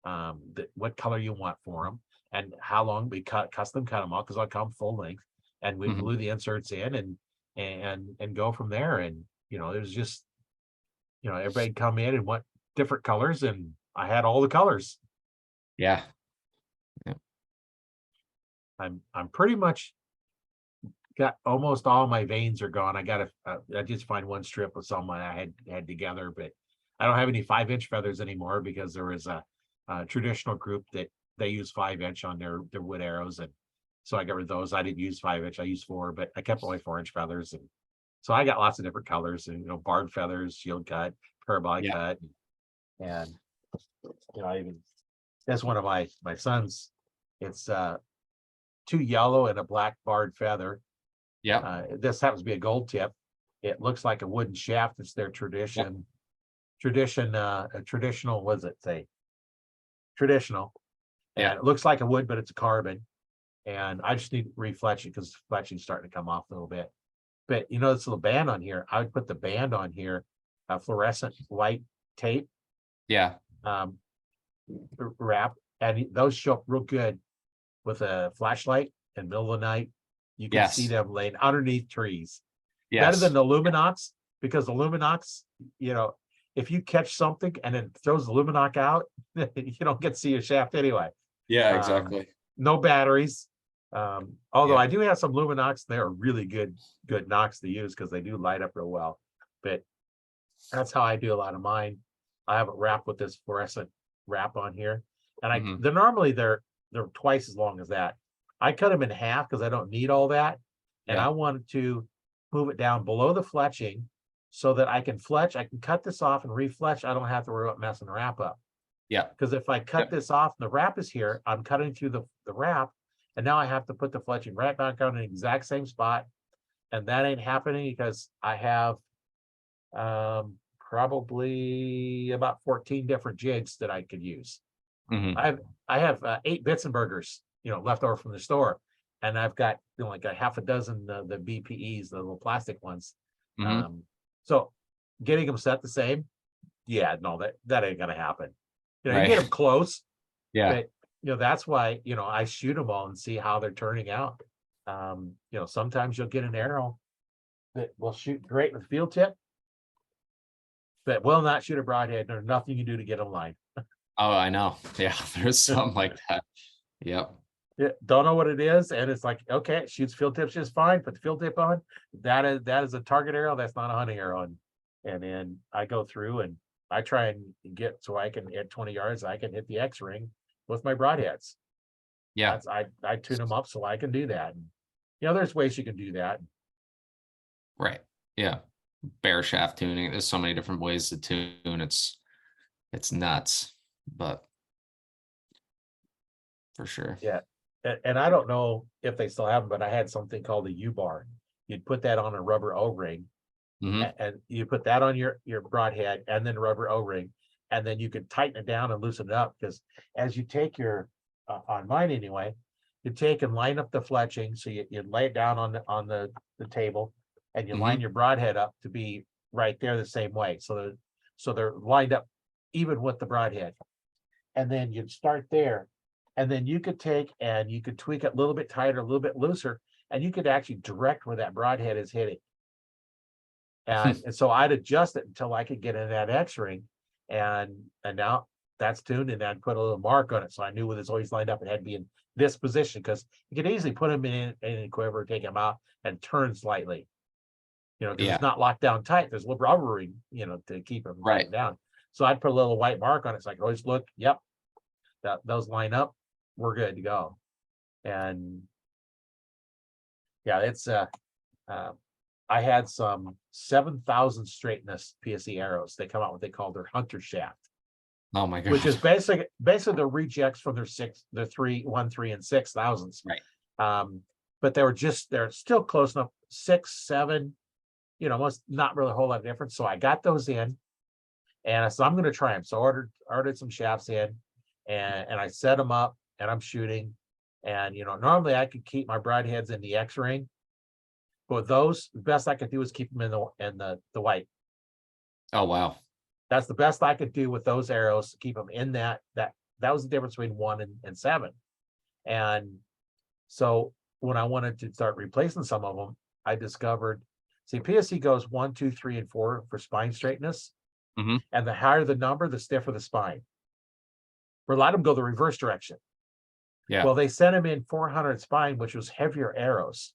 what color you want for them, and how long. We custom cut them out because I'll come full length, and we Mhm. glue the inserts in, and go from there. And it was just, everybody come in and want different colors, and I had all the colors. Yeah. Yeah. I'm pretty much got almost all my veins are gone. I just find one strip of some I had together, but I don't have any 5-inch feathers anymore because there was a traditional group that they use 5-inch on their wood arrows, and so I got rid of those. I didn't use 5-inch. I used 4, but I kept only 4-inch feathers, and so I got lots of different colors, and barred feathers, shield cut, parabolic Yeah. cut. And I even, that's one of my sons. It's two yellow and a black barred feather. Yeah. This happens to be a gold tip. It looks like a wooden shaft. It's their traditional, what does it say? Traditional. And Yeah. it looks like a wood, but it's a carbon. And I just need refletching because fletching's starting to come off a little bit. But this little band on here, I would put the band on here, fluorescent white tape, Yeah. wrap, and those show up real good with a flashlight in the middle of the night. You can see Yes. them laying underneath trees. Better Yes. than the Luminox, because the Luminox, if you catch something and it throws the Luminox out, you don't get to see your shaft anyway. Yeah, Um, exactly. No batteries. Although Yeah. I do have some Luminox, they're really good knocks to use because they do light up real well. But that's how I do a lot of mine. I have it wrapped with this fluorescent wrap on here, and they're normally they're twice as long as that. I cut them in half because I don't need all that, and I Yeah. wanted to move it down below the fletching so that I can fletch. I can cut this off and refletch. I don't have to worry about messing the wrap up. Yeah. Because if I cut Yep. this off and the wrap is here, I'm cutting through the wrap, and now I have to put the fletching right back on the exact same spot, and that ain't happening because I have probably about 14 different jigs that I could use. Mhm. I have 8 Bitzenbergers, left over from the store, and I've got like a half a dozen the BPEs, the little plastic ones. Mhm. So getting them set the same, yeah, no, that ain't gonna happen. You Right. get them close, Yeah. but that's why I shoot them all and see how they're turning out. Sometimes you'll get an arrow that will shoot great with field tip, but will not shoot a broadhead. There's nothing you do to get them lined. Oh, I know. Yeah, there's something like that. Yep. Yeah, don't know what it is, and it's like, okay, it shoots field tips just fine. Put the field tip on. That is a target arrow. That's not a hunting arrow. And then I go through and I try and get so I can at 20 yards, I can hit the X ring with my broadheads. Yeah. That's I tune them up so I can do that. And there's ways you can do that. Right. Yeah. Bear shaft tuning. There's so many different ways to tune. It's nuts, but for sure. Yeah. And I don't know if they still have them, but I had something called a U-bar. You'd put that on a rubber O-ring, Hmm. and you put that on your broadhead and then rubber O-ring, and then you could tighten it down and loosen it up, because as you take your on mine anyway, you take and line up the fletching. So you lay it down on the table, and you line Hmm. your broadhead up to be right there the same way. So they're lined up even with the broadhead. And then you'd start there. And then you could take and you could tweak it a little bit tighter, a little bit looser, and you could actually direct where that broadhead is hitting. And so I'd adjust it until I could get in that X ring. And now that's tuned, and I'd put a little mark on it. So I knew when it's always lined up, it had to be in this position, because you could easily put them in a quiver, take them out, and turn slightly. Because Yeah. it's not locked down tight. There's a little rubbering, to keep them Right. down. So I'd put a little white mark on it. So I could always look, yep, those line up, we're good to go. And yeah, it's I had some 7,000 straightness PSE arrows. They come out what they call their hunter shaft, Oh my God. which is basically the rejects from their 3, 1, 3, and 6,000s. Right. But they're still close enough, 6, 7, most not really a whole lot of difference. So I got those in, and so I'm going to try them. So I ordered some shafts in, and I set them up, and I'm shooting. And normally I could keep my broadheads in the X ring, but those, the best I could do is keep them in the white. Oh wow. That's the best I could do with those arrows, to keep them in that was the difference between 1 and 7. And so when I wanted to start replacing some of them, I discovered, PSE goes 1, 2, 3, and 4 for spine straightness. Hmm. And the higher the number, the stiffer the spine. For a lot of them go the reverse direction. Yeah. Well, they sent them in 400 spine, which was heavier arrows.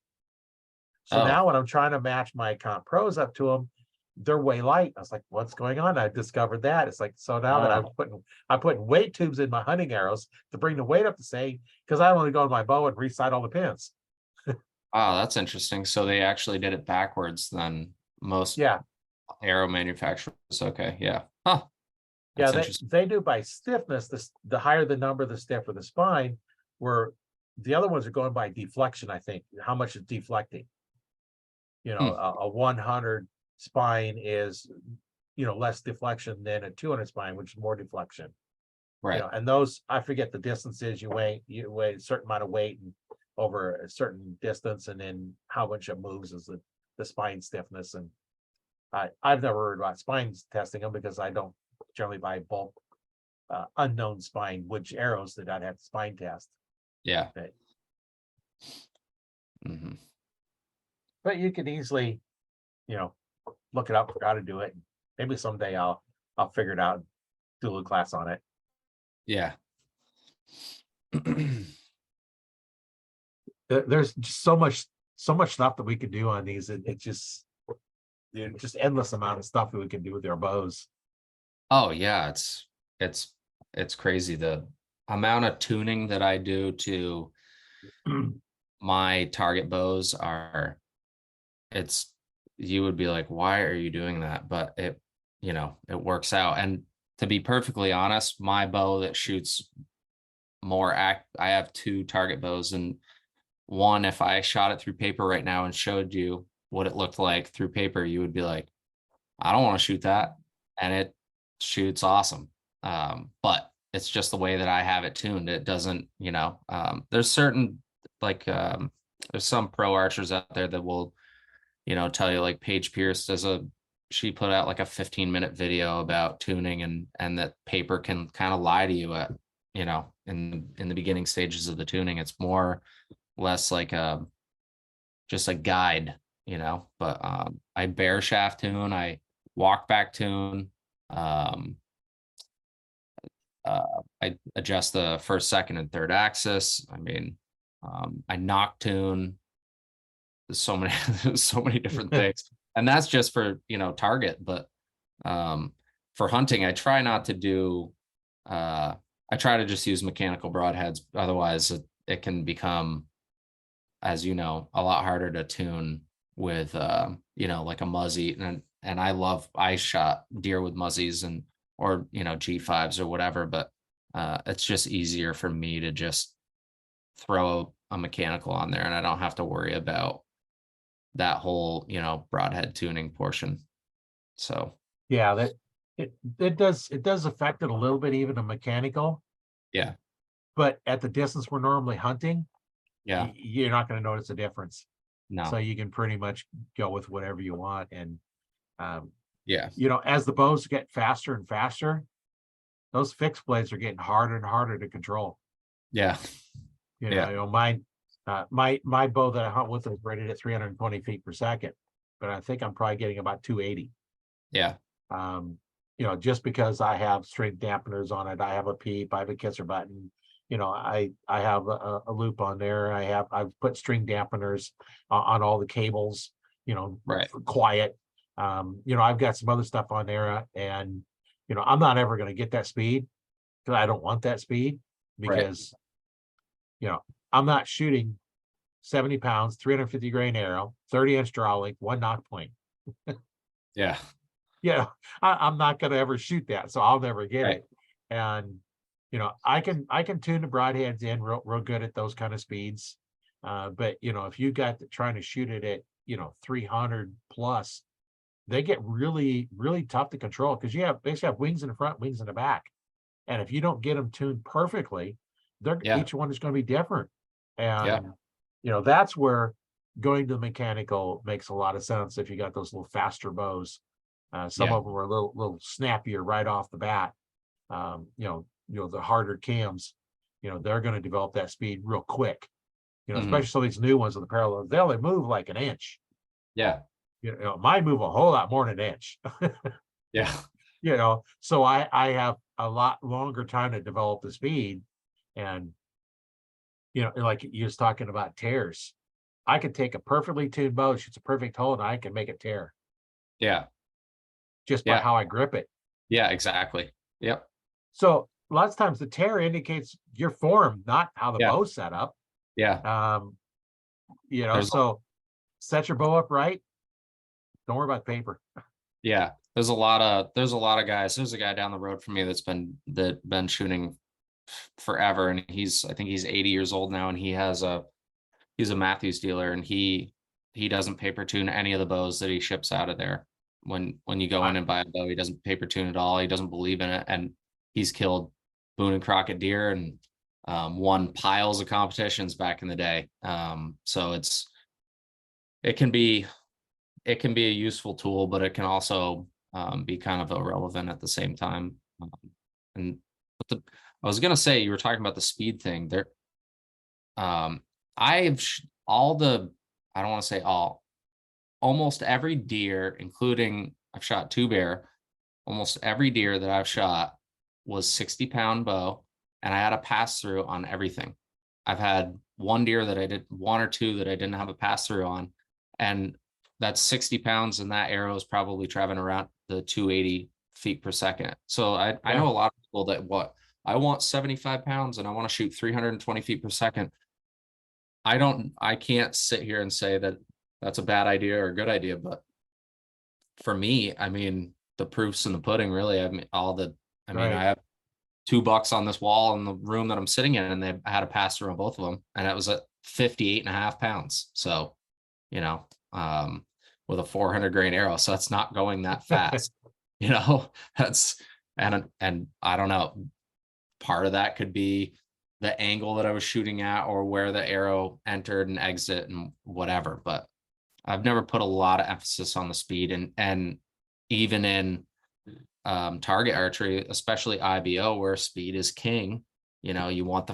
So now when I'm trying to match my Comp Pros up to them, they're way light. I was like, what's going on? I discovered that. It's like, so now that I'm putting weight tubes in my hunting arrows to bring the weight up the same, because I want to go to my bow and resight all the pins. Oh, that's interesting. So they actually did it backwards than most Yeah. arrow manufacturers. Okay. Yeah. Huh. Yeah, That's interesting. they do by stiffness. The higher the number, the stiffer the spine. Where the other ones are going by deflection. I think how much is deflecting. Hmm, A 100 spine is less deflection than a 200 spine, which is more deflection. right. And those, I forget the distances. You weigh a certain amount of weight and over a certain distance, and then how much it moves is the spine stiffness. And I've never heard about spines testing them because I don't generally buy bulk unknown spine wood arrows that I'd have to spine test. Yeah. But, Hmm. but you could easily, you know, look it up for how to do it. Maybe someday I'll figure it out and do a little class on it. Yeah. There's just so much stuff that we could do on these. It just just endless amount of stuff that we can do with our bows. Oh yeah, it's it's crazy the amount of tuning that I do to my target bows are it's you would be like, why are you doing that? But it works out. And to be perfectly honest, my bow that shoots I have two target bows, and one, if I shot it through paper right now and showed you what it looked like through paper, you would be like, I don't want to shoot that. And it shoots awesome. But it's just the way that I have it tuned. It doesn't, there's certain like there's some pro archers out there that will, tell you, like Paige Pierce she put out like a 15-minute video about tuning, and that paper can kind of lie to you at, in the beginning stages of the tuning. It's more less like just a guide, but I bear shaft tune, I walk back tune, um, I adjust the first, second, and third axis. I mean, I knock tune. There's so many, so many different things, and that's just for target. But for hunting, I try not to do. I try to just use mechanical broadheads. Otherwise, it can become, as you know, a lot harder to tune with like a muzzy. And I shot deer with muzzies or G5s or whatever, but it's just easier for me to just throw a mechanical on there, and I don't have to worry about that whole broadhead tuning portion. So Yeah, that it does affect it a little bit, even a mechanical. yeah. But at the distance we're normally hunting, Yeah. you're not going to notice a difference. So No. you can pretty much go with whatever you want. And um, Yeah. as the bows get faster and faster, those fixed blades are getting harder and harder to control. Yeah. Yeah. Mine, my bow that I hunt with is rated at 320 feet per second, but I think I'm probably getting about 280. Yeah. Just because I have string dampeners on it, I have a peep, I have a kisser button, I have a loop on there. I've put string dampeners on all the cables, Right. for quiet. I've got some other stuff on there, and I'm not ever going to get that speed because I don't want that speed Right. because I'm not shooting 70 pounds, 350 grain arrow, 30-inch draw length, one knock point. Yeah. I'm not going to ever shoot that, so I'll never get Right. it. And I can tune the broadheads in real good at those kind of speeds. But if you got trying to shoot it at 300 plus, they get really, really tough to control because you basically have wings in the front, wings in the back. And if you don't get them tuned perfectly, Yeah. each one is going to be different. Yeah. And that's where going to the mechanical makes a lot of sense if you got those little faster bows. Some Yeah. of them are a little snappier right off the bat. The harder cams, they're going to develop that speed real quick. Mhm. Especially some of these new ones with the parallels, they only move like an inch. Yeah. Mine move a whole lot more than an inch. Yeah. So I have a lot longer time to develop the speed. And like you was talking about tears, I could take a perfectly tuned bow, shoots a perfect hole, and I can make it tear Yeah. just by Yeah. how I grip it. Yeah. Exactly. Yep. So lots of times the tear indicates your form, not how the Yeah. bow's set up. Yeah. There's So set your bow up right. Don't worry about the paper. Yeah, there's a lot of guys. There's a guy down the road from me that's been shooting forever, and I think he's 80 years old now, and he's a Matthews dealer, and he doesn't paper tune any of the bows that he ships out of there. When you go in Wow. and buy a bow, he doesn't paper tune at all. He doesn't believe in it, and he's killed Boone and Crockett deer and won piles of competitions back in the day. So it can be it can be a useful tool, but it can also be kind of irrelevant at the same time. And but I was gonna say, you were talking about the speed thing there. Um, I've all the I don't want to say all, almost every deer, including I've shot two bear. Almost every deer that I've shot was 60-pound bow, and I had a pass through on everything. I've had one or two that I didn't have a pass through on, and that's 60 pounds, and that arrow is probably traveling around the 280 feet per second. So I Yeah. know a lot of people that I want 75 pounds and I want to shoot 320 feet per second. I can't sit here and say that that's a bad idea or a good idea, but for me, I mean, the proof's in the pudding, really. I Right. have two bucks on this wall in the room that I'm sitting in, and I had a pass through on both of them, and it was at 58.5 pounds. So, you know, with a 400 grain arrow. So it's not going that fast, that's, and I don't know, part of that could be the angle that I was shooting at or where the arrow entered and exit and whatever. But I've never put a lot of emphasis on the speed, and even in target archery, especially IBO, where speed is king. You want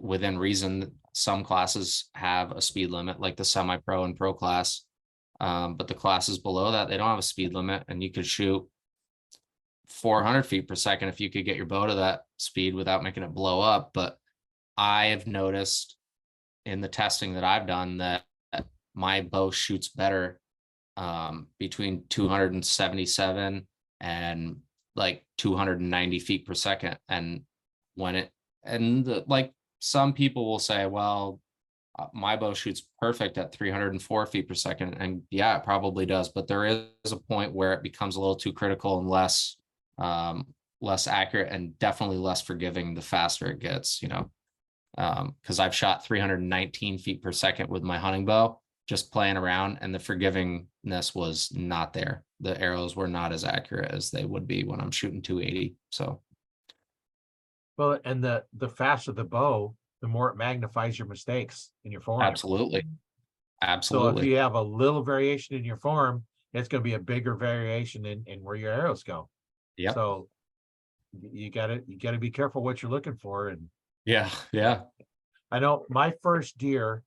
within reason. Some classes have a speed limit, like the semi-pro and pro class, but the classes below that, they don't have a speed limit, and you could shoot 400 feet per second if you could get your bow to that speed without making it blow up. But I have noticed in the testing that I've done that my bow shoots better between 277 and like 290 feet per second. And like some people will say, well, my bow shoots perfect at 304 feet per second. And yeah, it probably does. But there is a point where it becomes a little too critical and less accurate, and definitely less forgiving the faster it gets, because I've shot 319 feet per second with my hunting bow, just playing around, and the forgivingness was not there. The arrows were not as accurate as they would be when I'm shooting 280. So Well, and the faster the bow, the more it magnifies your mistakes in your form. absolutely, So if absolutely, you have a little variation in your form, it's going to be a bigger variation in where your arrows go. yep, So you gotta be careful what you're looking for. And yeah, yeah, I know my first deer,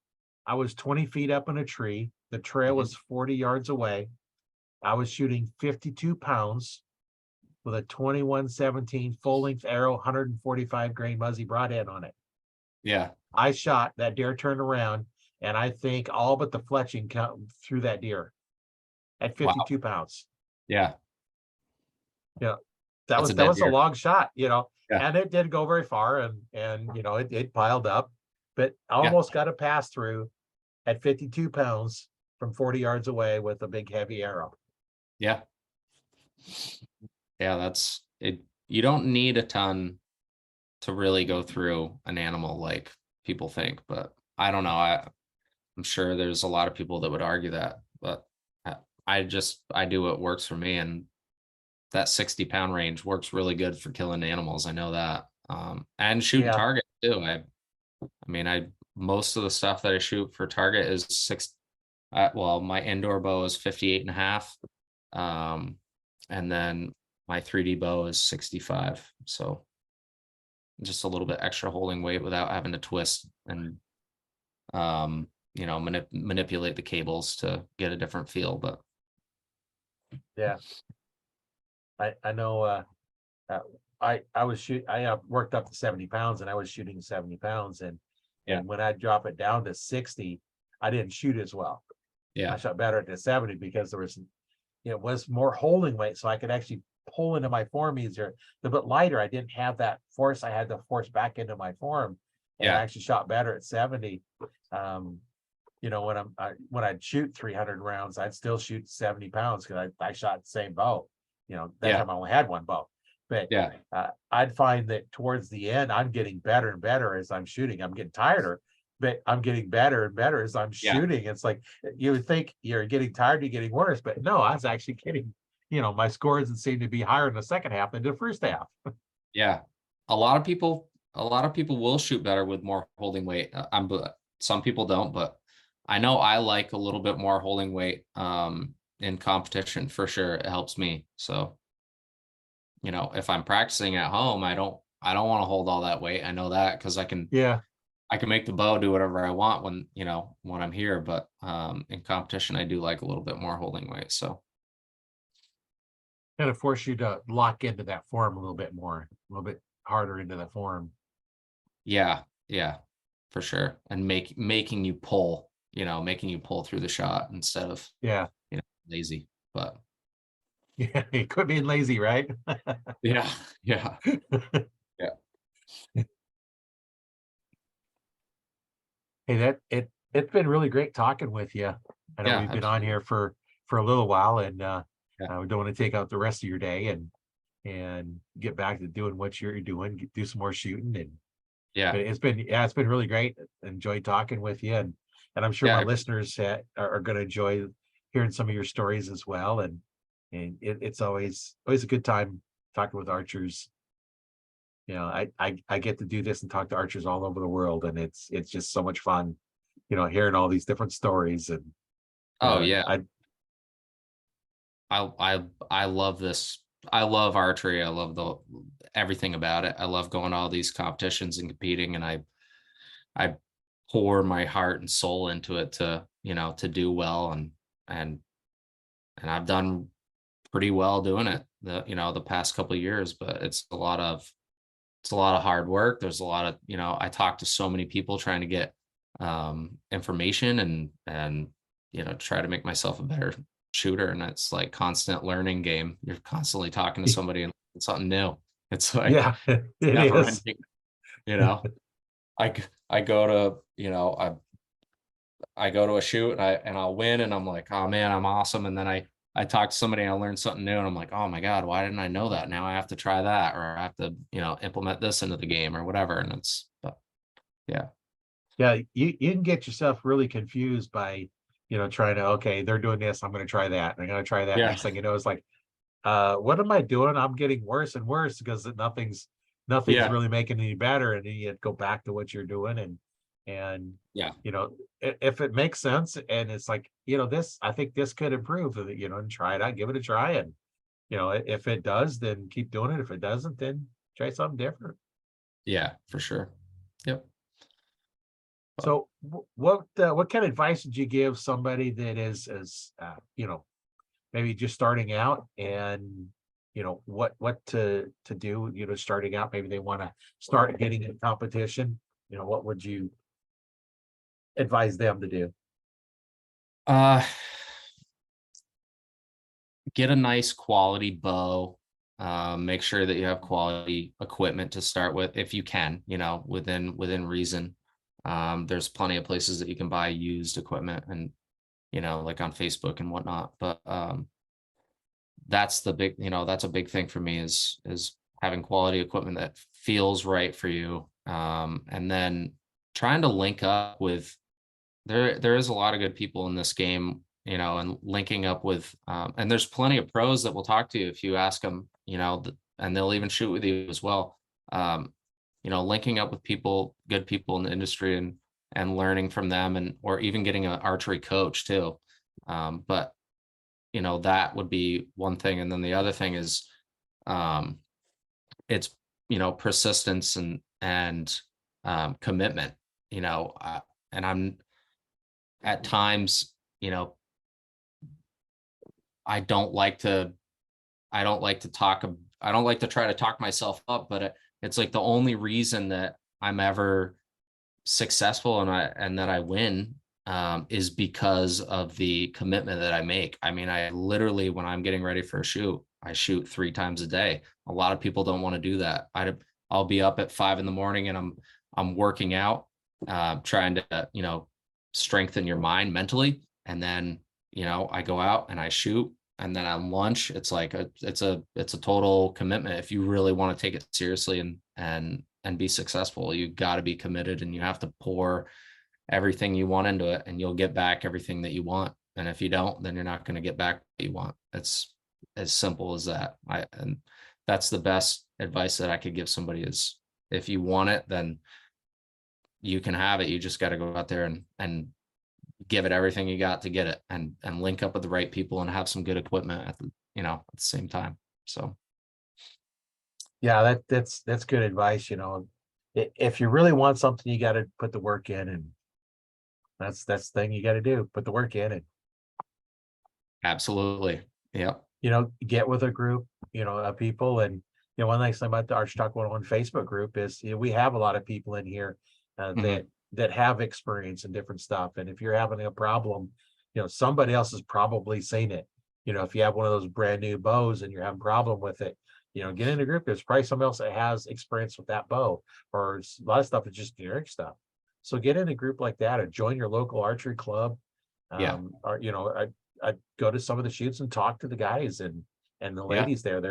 I was 20 feet up in a tree. The trail mhm, was 40 yards away. I was shooting 52 pounds with a 2117 full length arrow, 145 grain Muzzy broadhead on it. yeah, I shot that deer, turned around, and I think all but the fletching through that deer at wow, 52 pounds. yeah, Yeah, that that's was a that dead was a deer. long shot, Yeah, and it didn't go very far, and it piled up, but I yeah, almost got a pass through at 52 pounds from 40 yards away with a big heavy arrow. yeah, yeah. That's it. You don't need a ton to really go through an animal like people think, but I don't know. I'm sure there's a lot of people that would argue that, but I do what works for me, and that 60-pound range works really good for killing animals. I know that. And shooting Yeah, target too. I mean, most of the stuff that I shoot for target is well, my indoor bow is 58 and a half. And then my 3D bow is 65. So just a little bit extra holding weight without having to twist and manipulate the cables to get a different feel. But yeah. I know. Uh, I was I worked up to 70 pounds, and I was shooting 70 pounds, and yeah, when I drop it down to 60, I didn't shoot as well. I yeah, shot better at the 70 because there was was more holding weight, so I could actually pull into my form easier. A bit lighter, I didn't have that force. I had to force back into my form, and I yeah, actually shot better at 70. when I'd shoot 300 rounds, I'd still shoot 70 pounds because I shot the same bow. That Yeah. time I only had one bow. But Yeah. I'd find that towards the end, I'm getting better and better as I'm shooting. I'm getting tireder, but I'm getting better and better as I'm Yeah. shooting. It's like you would think you're getting tired, you're getting worse, but no, I was actually getting, my scores seem to be higher in the second half than the first half. Yeah. A lot of people will shoot better with more holding weight. Some people don't, but I know I like a little bit more holding weight in competition for sure. It helps me. So, if I'm practicing at home, I don't want to hold all that weight. I know that because Yeah. I can make the bow do whatever I want when I'm here, but in competition I do like a little bit more holding weight. So Kind of force you to lock into that form a little bit more, a little bit harder into the form. yeah, yeah, for sure. And making you pull through the shot instead of, Yeah. lazy. But Yeah. You quit being lazy, right? yeah, yeah, yeah, Hey, it's been really great talking with you. I know yeah, we've been on absolutely. here for a little while, and Yeah, we don't want to take out the rest of your day and get back to doing what you're doing, do some more shooting. yeah, But it's been really great. Enjoyed talking with you, and I'm sure my yeah, listeners are going to enjoy hearing some of your stories as well. And it's always a good time talking with archers. I get to do this and talk to archers all over the world, and it's just so much fun, hearing all these different stories. And oh yeah. I I love this. I love archery. I love the everything about it. I love going to all these competitions and competing, and I pour my heart and soul into it to do well, and and I've done pretty well doing it the past couple of years. But it's a lot of hard work. There's a lot of, I talk to so many people trying to get information and try to make myself a better shooter. And it's like constant learning game. You're constantly talking to somebody and something new. It's like yeah, it never is. ending, you know. I go to, I go to a shoot and I'll win and I'm like, oh man, I'm awesome. And then I talk to somebody and I learn something new and I'm like, oh my God, why didn't I know that? Now I have to try that, or I have to, implement this into the game or whatever. And but yeah. Yeah, you can get yourself really confused by, trying to, okay, they're doing this, I'm going to try that, and I'm going to try that. Yeah. Next thing you know, it's like, what am I doing? I'm getting worse and worse because nothing's Yeah. really making any better. And then you go back to what you're doing, and Yeah. if it makes sense, and it's like, this, I think this could improve, and try it out, give it a try. And if it does, then keep doing it. If it doesn't, then try something different. Yeah, for sure. Yep. But, So what kind of advice would you give somebody that is maybe just starting out, and what to do, starting out, maybe they want to start getting in competition, what would you advise them to do? uh, get a nice quality bow. Make sure that you have quality equipment to start with, if you can, within reason. There's plenty of places that you can buy used equipment and, like on Facebook and whatnot. But that's a big thing for me is having quality equipment that feels right for you. And then trying to link up with there is a lot of good people in this game, and linking up with and there's plenty of pros that will talk to you if you ask them, and they'll even shoot with you as well. Linking up with good people in the industry, and learning from them, and or even getting an archery coach too. But that would be one thing. And then the other thing is um it's persistence and commitment, and I'm at times, I don't like to I don't like to talk I don't like to try to talk myself up, but it's like the only reason that I'm ever successful and that I win is because of the commitment that I make. I mean, I literally, when I'm getting ready for a shoot, I shoot 3 times a day. A lot of people don't want to do that. I'll be up at 5 in the morning and I'm working out, trying to, strengthen your mind mentally. And then, you know, I go out and I shoot, and then on lunch, it's like it's a total commitment. If you really want to take it seriously and be successful, you got to be committed, and you have to pour everything you want into it, and you'll get back everything that you want. And if you don't, then you're not going to get back what you want. It's as simple as that. And that's the best advice that I could give somebody is, if you want it, then you can have it. You just got to go out there and give it everything you got to get it, and link up with the right people and have some good equipment at the, you know, at the same time. So Yeah, that's good advice. You know, if you really want something, you got to put the work in, and that's the thing you got to do. Put the work in, and absolutely. Yeah. you know, get with a group, you know, of people. And you know, one nice thing about the Arch Talk 101 Facebook group is, you know, we have a lot of people in here that have experience in different stuff. And if you're having a problem, you know, somebody else has probably seen it. You know, if you have one of those brand new bows and you're having a problem with it, you know, get in a group. There's probably somebody else that has experience with that bow, or a lot of stuff is just generic stuff. So get in a group like that, or join your local archery club. Yeah. Or, you know, I go to some of the shoots and talk to the guys and the ladies there.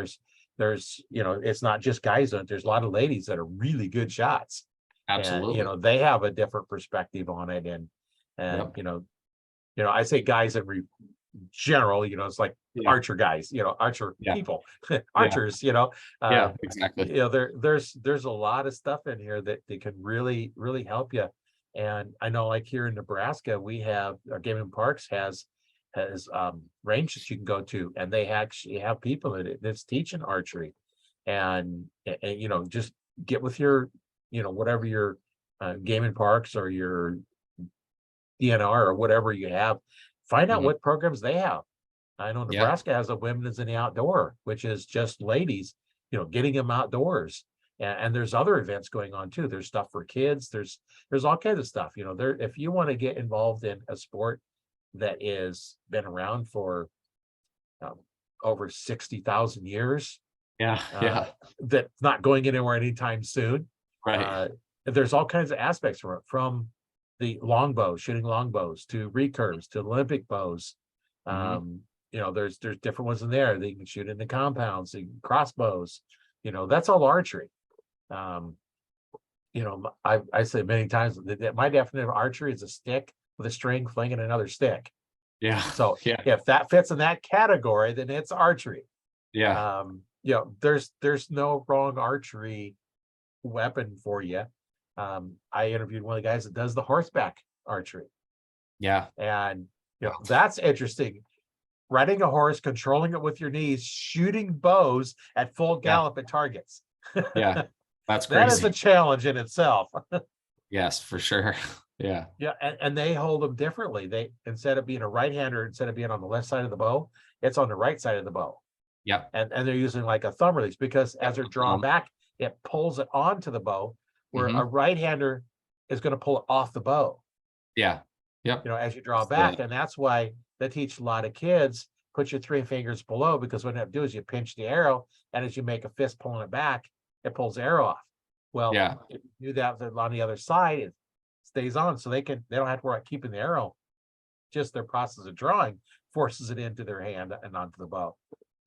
There's, you know, it's not just guys. There's a lot of ladies that are really good shots. Absolutely. And, you know, they have a different perspective on it. And, you know, I say guys in general, you know, it's like archer guys, you know, archer people, archers, you know, exactly. you know, there's a lot of stuff in here that they can really, really help you. And I know, like here in Nebraska, we have our Game and Parks has range that you can go to, and they actually have people that's teaching archery. And you know, just get with your, you know, whatever your Game and Parks or your DNR or whatever you have, find out what programs they have. I know Nebraska has a Women's in the Outdoor, which is just ladies, you know, getting them outdoors. And there's other events going on too. There's stuff for kids. There's all kinds of stuff. You know, there, if you want to get involved in a sport that is been around for over 60,000 years, that's not going anywhere anytime soon. Right. There's all kinds of aspects from the longbow, shooting longbows, to recurves, to Olympic bows. You know, there's different ones in there. They can shoot in the compounds, crossbows. You know, that's all archery. You know, I say many times that my definition of archery is a stick with a string flinging another stick. Yeah. So if that fits in that category, then it's archery. Yeah. You know, there's no wrong archery weapon for you. I interviewed one of the guys that does the horseback archery. Yeah. And you know, that's interesting. Riding a horse, controlling it with your knees, shooting bows at full gallop at targets. Yeah. That's crazy. That is a challenge in itself. Yes, for sure. Yeah. Yeah, and they hold them differently. They, instead of being a right-hander, instead of being on the left side of the bow, it's on the right side of the bow. Yeah. And they're using like a thumb release, because as they're drawn back, it pulls it onto the bow, where a right-hander is going to pull it off the bow. Yeah. Yep. You know, as you draw back. And that's why they teach a lot of kids, put your 3 fingers below, because what you do is you pinch the arrow, and as you make a fist pulling it back, it pulls the arrow off. Well, if you do that on the other side, it stays on, so they don't have to worry about keeping the arrow. Just their process of drawing forces it into their hand and onto the bow.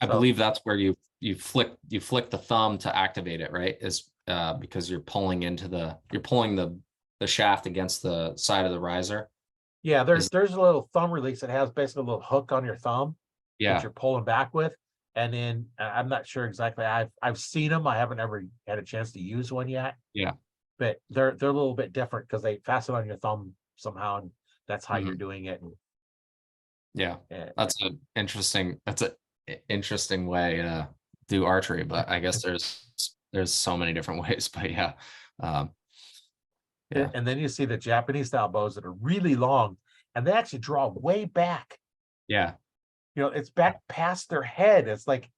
I believe that's where you flick the thumb to activate it, right? Is because you're pulling the shaft against the side of the riser. Yeah, there's a little thumb release that has basically a little hook on your thumb that you're pulling back with. And then I'm not sure exactly. I've seen them. I haven't ever had a chance to use one yet. Yeah. But they're a little bit different, because they fasten on your thumb somehow, and that's how you're doing it. And, that's an interesting way to do archery, but I guess there's so many different ways. But and then you see the Japanese style bows that are really long, and they actually draw way back. Yeah. You know, it's back past their head. It's like,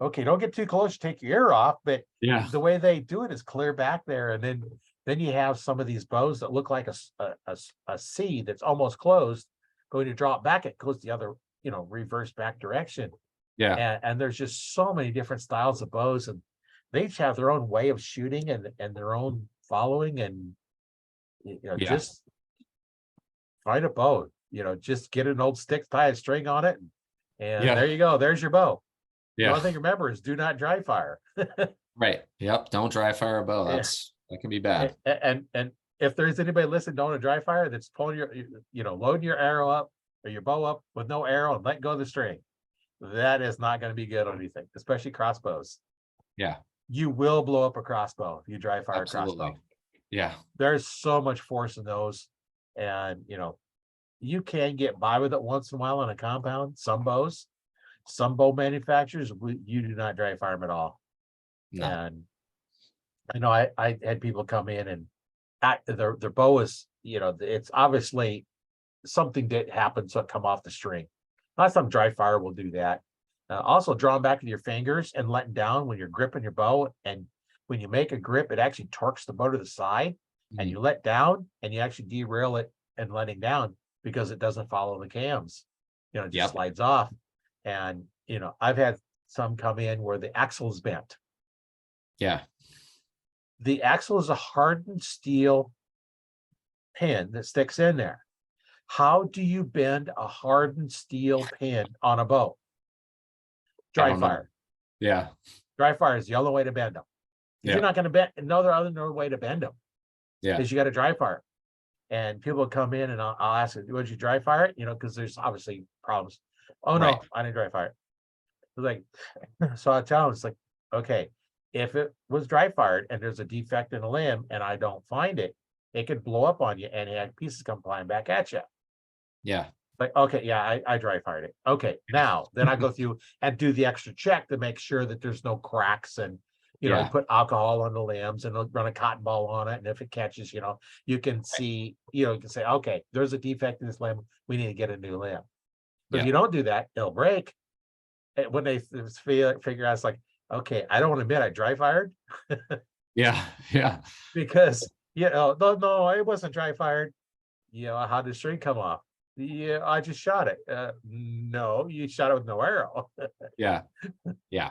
okay, don't get too close, take your ear off. But the way they do it is clear back there. And then you have some of these bows that look like a C that's almost closed. But when you draw it back, it goes the other, you know, reverse back direction. Yeah. And there's just so many different styles of bows, and they each have their own way of shooting and their own following, and you know, just find a bow, just get an old stick, tie a string on it, and Yeah. there you go. There's your bow. The Yeah. only thing to remember is do not dry fire. Right. Yep. Don't dry fire a bow. Yeah. That can be bad. And if there's anybody listening, don't want to dry fire, that's pulling loading your arrow up or your bow up with no arrow and let go of the string. That is not going to be good on anything, especially crossbows. Yeah. You will blow up a crossbow if you dry fire a crossbow. Absolutely. Yeah. There's so much force in those, and you can get by with it once in a while on a compound. Some bows, some bow manufacturers, you do not dry fire them at all. No. And I know I had people come in and their bow is, it's obviously something that happens to come off the string. Not some dry fire will do that. Also drawing back with your fingers and letting down when you're gripping your bow, and when you make a grip, it actually torques the bow to the side, and you let down and you actually derail it and letting down because it doesn't follow the cams. It just slides off. And I've had some come in where the axle is bent. Yeah. The axle is a hardened steel pin that sticks in there. How do you bend a hardened steel pin on a bow? Dry fire. Yeah. Dry fire is the only way to bend them. If you're not going to bend, no other way to bend them. Yeah. Is you got to dry fire. And people come in and I'll ask, would you dry fire it? Because there's obviously problems. Oh no, I didn't dry fire it. Like, so I tell them, it's like, okay, if it was dry fired and there's a defect in the limb and I don't find it, it could blow up on you and have pieces come flying back at you. Yeah. Like, okay, yeah, I dry fired it. Okay, now then I go through and do the extra check to make sure that there's no cracks, and you put alcohol on the limbs and run a cotton ball on it, and if it catches, you can see, you can say, okay, there's a defect in this limb, we need to get a new limb. But if you don't do that, it'll break. And when they figure out, it's like, okay, I don't want to admit I dry fired. Yeah. Yeah. Because no, it wasn't dry fired. How did the string come off? Yeah, I just shot it. No, you shot it with no arrow. Yeah. Yeah.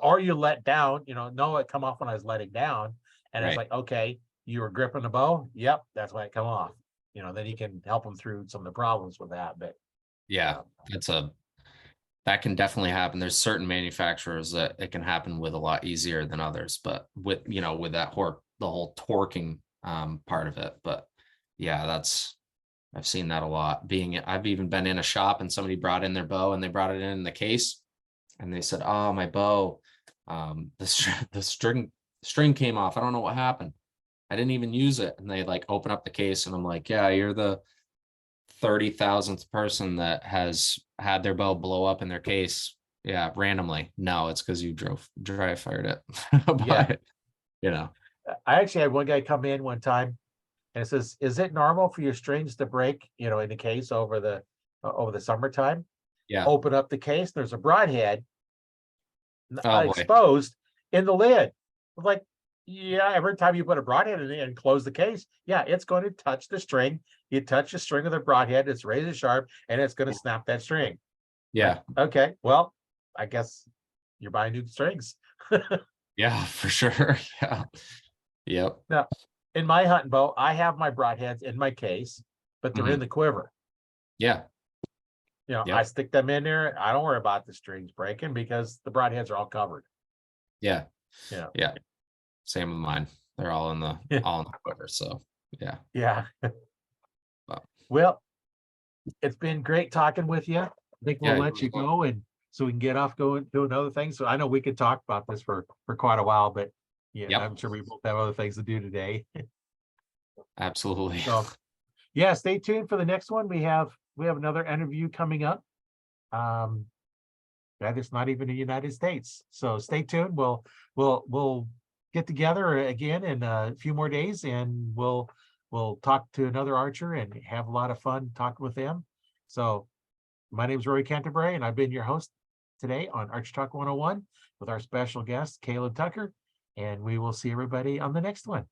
Or you let down, no, it come off when I was letting down. And it's like, okay, you were gripping the bow. Yep, that's why it come off. Then you can help them through some of the problems with that. But yeah, that can definitely happen. There's certain manufacturers that it can happen with a lot easier than others, but with with that the whole torquing part of it. But yeah, I've seen that a lot. I've even been in a shop and somebody brought in their bow and they brought it in the case, and they said, "Oh, my bow, the string came off. I don't know what happened. I didn't even use it." And they like open up the case, and I'm like, "Yeah, you're the 30,000th person that has had their bow blow up in their case. Yeah, randomly. No, it's because you dry fired it." But, I actually had one guy come in one time. And it says, is it normal for your strings to break, in the case over the summertime? Yeah. Open up the case, there's a broadhead exposed in the lid. Like, yeah, every time you put a broadhead in it and close the case, yeah, it's going to touch the string. You touch the string with a broadhead, it's razor sharp, and it's going to snap that string. Yeah. Like, okay, well, I guess you're buying new strings. Yeah, for sure. Yeah. Yep. Now, in my hunting bow, I have my broadheads in my case, but they're in the quiver. Yeah. I stick them in there. I don't worry about the strings breaking because the broadheads are all covered. Yeah. Yeah. Same with mine. They're all in the quiver. So yeah. Yeah. Well, it's been great talking with you. I think we'll let you go, and so we can get off going doing other things. So I know we could talk about this for quite a while, but I'm sure we both have other things to do today. Absolutely. So yeah, stay tuned for the next one. We have another interview coming up. That is not even in the United States. So stay tuned. We'll get together again in a few more days, and we'll talk to another archer and have a lot of fun talking with them. So my name is Rory Canterbury, and I've been your host today on Archer Talk 101 with our special guest, Caleb Tucker, and we will see everybody on the next one.